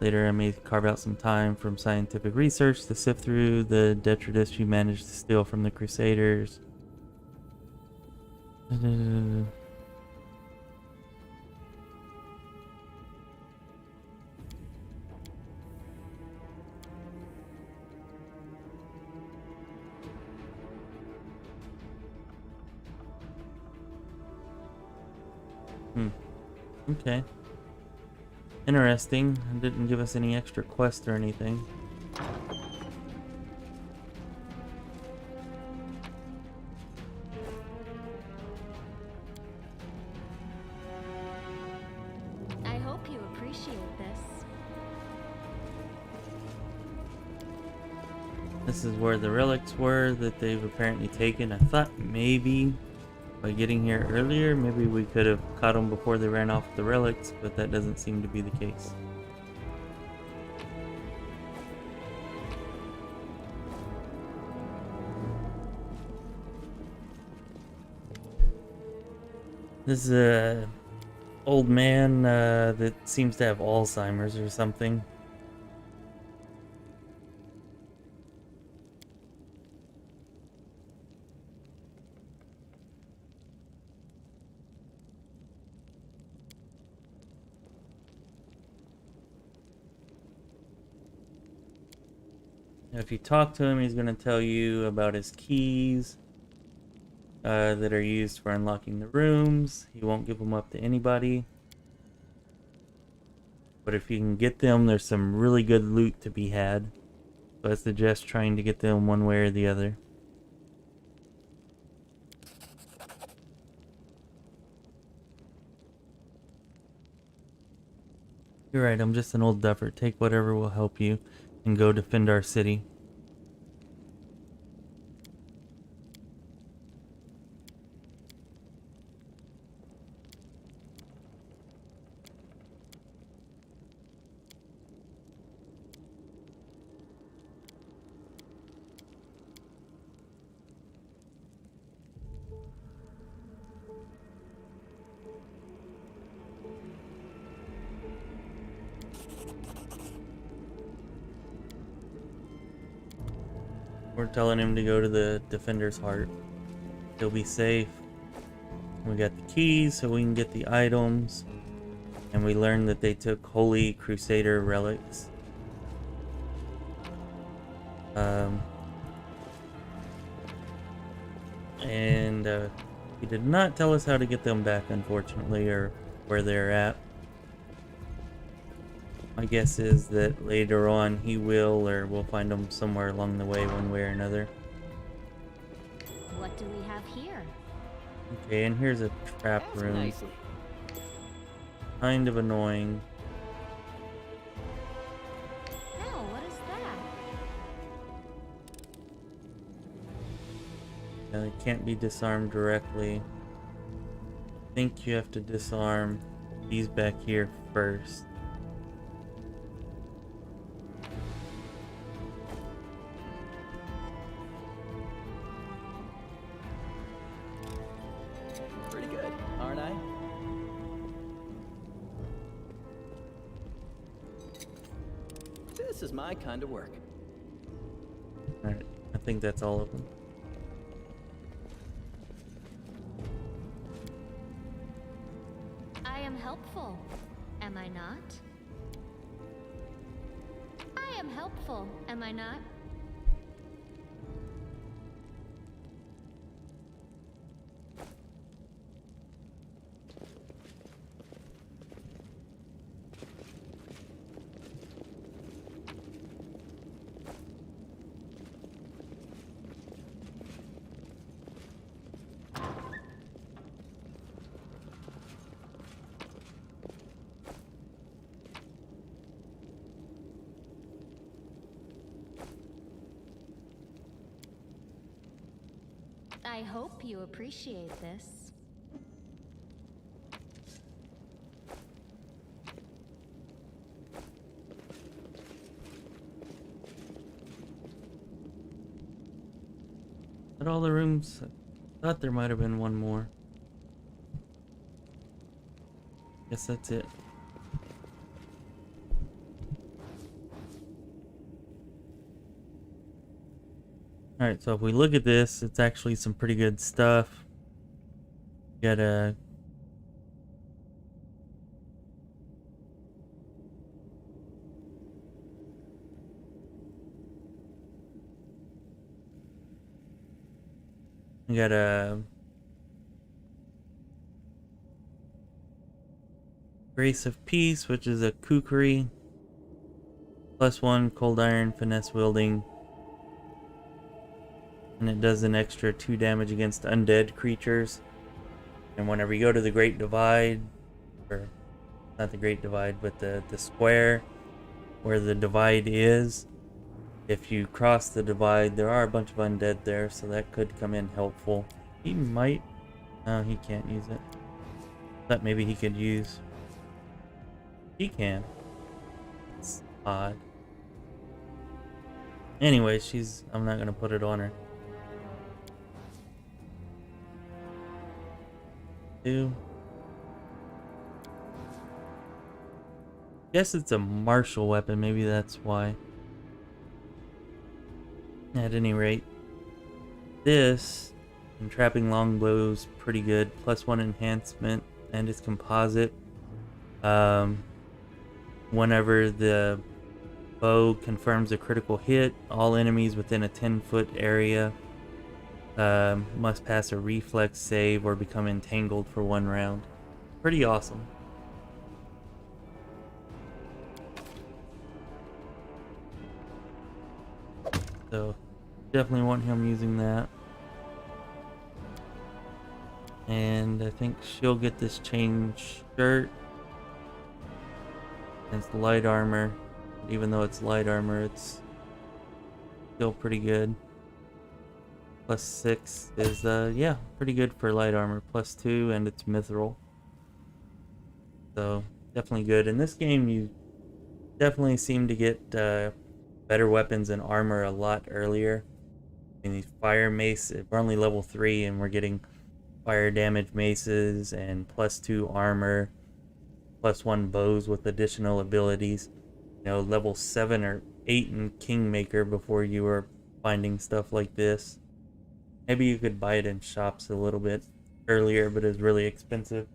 Later, I may carve out some time from scientific research to sift through the detritus you managed to steal from the Crusaders. Okay. Interesting. It didn't give us any extra quests or anything. I hope you appreciate this. This is where the relics were that they've apparently taken. I thought maybe by getting here earlier, maybe we could have caught them before they ran off with the relics, but that doesn't seem to be the case. This is a old man that seems to have Alzheimer's or something. If you talk to him, he's going to tell you about his keys that are used for unlocking the rooms. He won't give them up to anybody. But if you can get them, there's some really good loot to be had. So I suggest trying to get them one way or the other. You're right, I'm just an old duffer. Take whatever will help you and go defend our city. We're telling him to go to the Defender's Heart. He'll be safe. We got the keys so we can get the items. And we learned that they took Holy Crusader relics. He did not tell us how to get them back, unfortunately, or where they're at. My guess is that later on he will, or we'll find them somewhere along the way, one way or another. What do we have here? Okay, and here's a trap room. Nicely. Kind of annoying. Oh, what is that? It can't be disarmed directly. I think you have to disarm these back here first. Pretty good, aren't I? This is my kind of work. Alright, I think that's all of them. helpful, am I not? I am helpful, am I not? I hope you appreciate this. At all the rooms, I thought there might have been one more. Guess that's it. Alright, so if we look at this, it's actually some pretty good stuff. Got a Grace of Peace, which is a kukri. +1 cold iron finesse wielding. And it does an extra 2 damage against undead creatures. And whenever you go to the Great Divide, or not the Great Divide, but the square where the divide is, if you cross the divide, there are a bunch of undead there, so that could come in helpful. He might... No, he can't use it. Thought maybe he could use... He can. It's odd. Anyway, I'm not gonna put it on her. Guess it's a martial weapon, maybe that's why. At any rate, this entrapping longbow is pretty good. +1 enhancement, and it's composite. Whenever the bow confirms a critical hit, all enemies within a 10-foot area must pass a reflex save or become entangled for 1 round. Pretty awesome. So, definitely want him using that. And I think she'll get this chain shirt. It's light armor. Even though it's light armor, it's still pretty good. +6 is, yeah, pretty good for light armor. +2, and it's mithril. So, definitely good. In this game, you definitely seem to get better weapons and armor a lot earlier. I mean, these fire mace, we're only level 3, and we're getting fire damage maces and +2 armor, +1 bows with additional abilities. You know, level 7 or 8 in Kingmaker before you were finding stuff like this. Maybe you could buy it in shops a little bit earlier, but it's really expensive.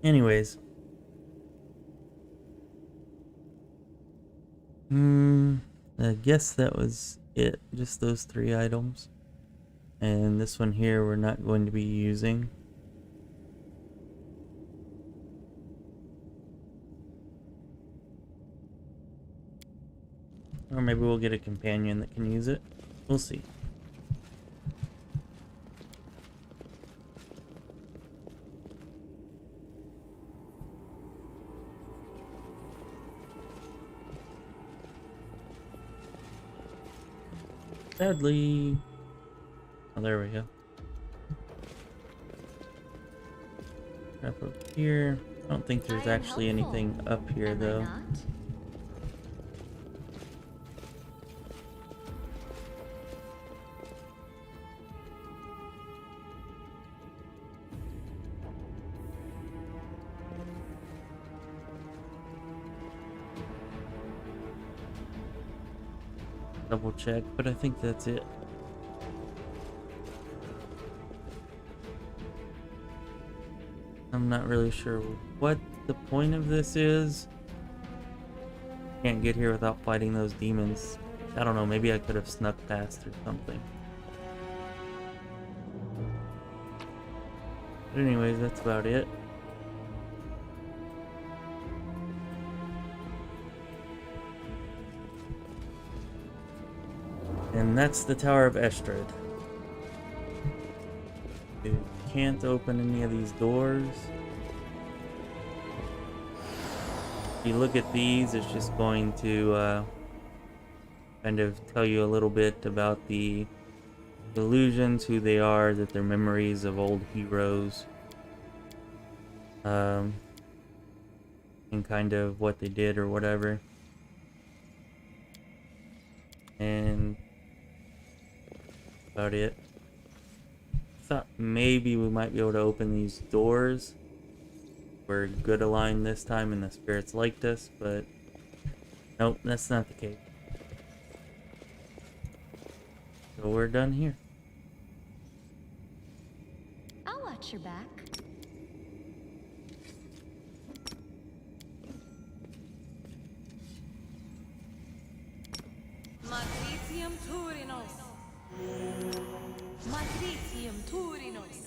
Anyways. I guess that was it. Just those 3 items. And this one here we're not going to be using. Or maybe we'll get a companion that can use it. We'll see. Sadly... Oh, there we go. Crap up here. I don't think there's actually anything up here, though. Double check, but I think that's it. I'm not really sure what the point of this is. Can't get here without fighting those demons. I don't know, maybe I could have snuck past or something. But anyways, that's about it. And that's the Tower of Estrad. You can't open any of these doors. If you look at these, it's just going to kind of tell you a little bit about the illusions, who they are, that they're memories of old heroes, and kind of what they did or whatever. And about it. Thought maybe we might be able to open these doors. We're good aligned this time and the spirits liked us, but nope, that's not the case. So we're done here. I'll watch your back. Matritium Turinos. Matritium Turinos.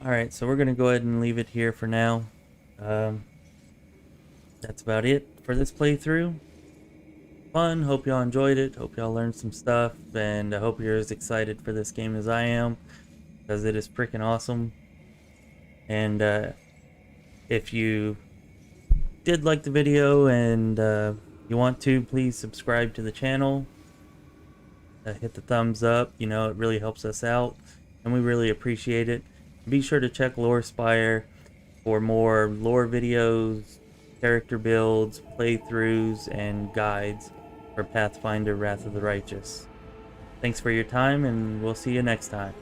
Alright, so we're going to go ahead and leave it here for now. That's about it for this playthrough. Fun, hope y'all enjoyed it, hope y'all learned some stuff, and I hope you're as excited for this game as I am, because it is freaking awesome. And if you did like the video and you want to, please subscribe to the channel. Hit the thumbs up, you know, it really helps us out, and we really appreciate it. Be sure to check Lore Spire for more lore videos, character builds, playthroughs, and guides for Pathfinder Wrath of the Righteous. Thanks for your time, and we'll see you next time.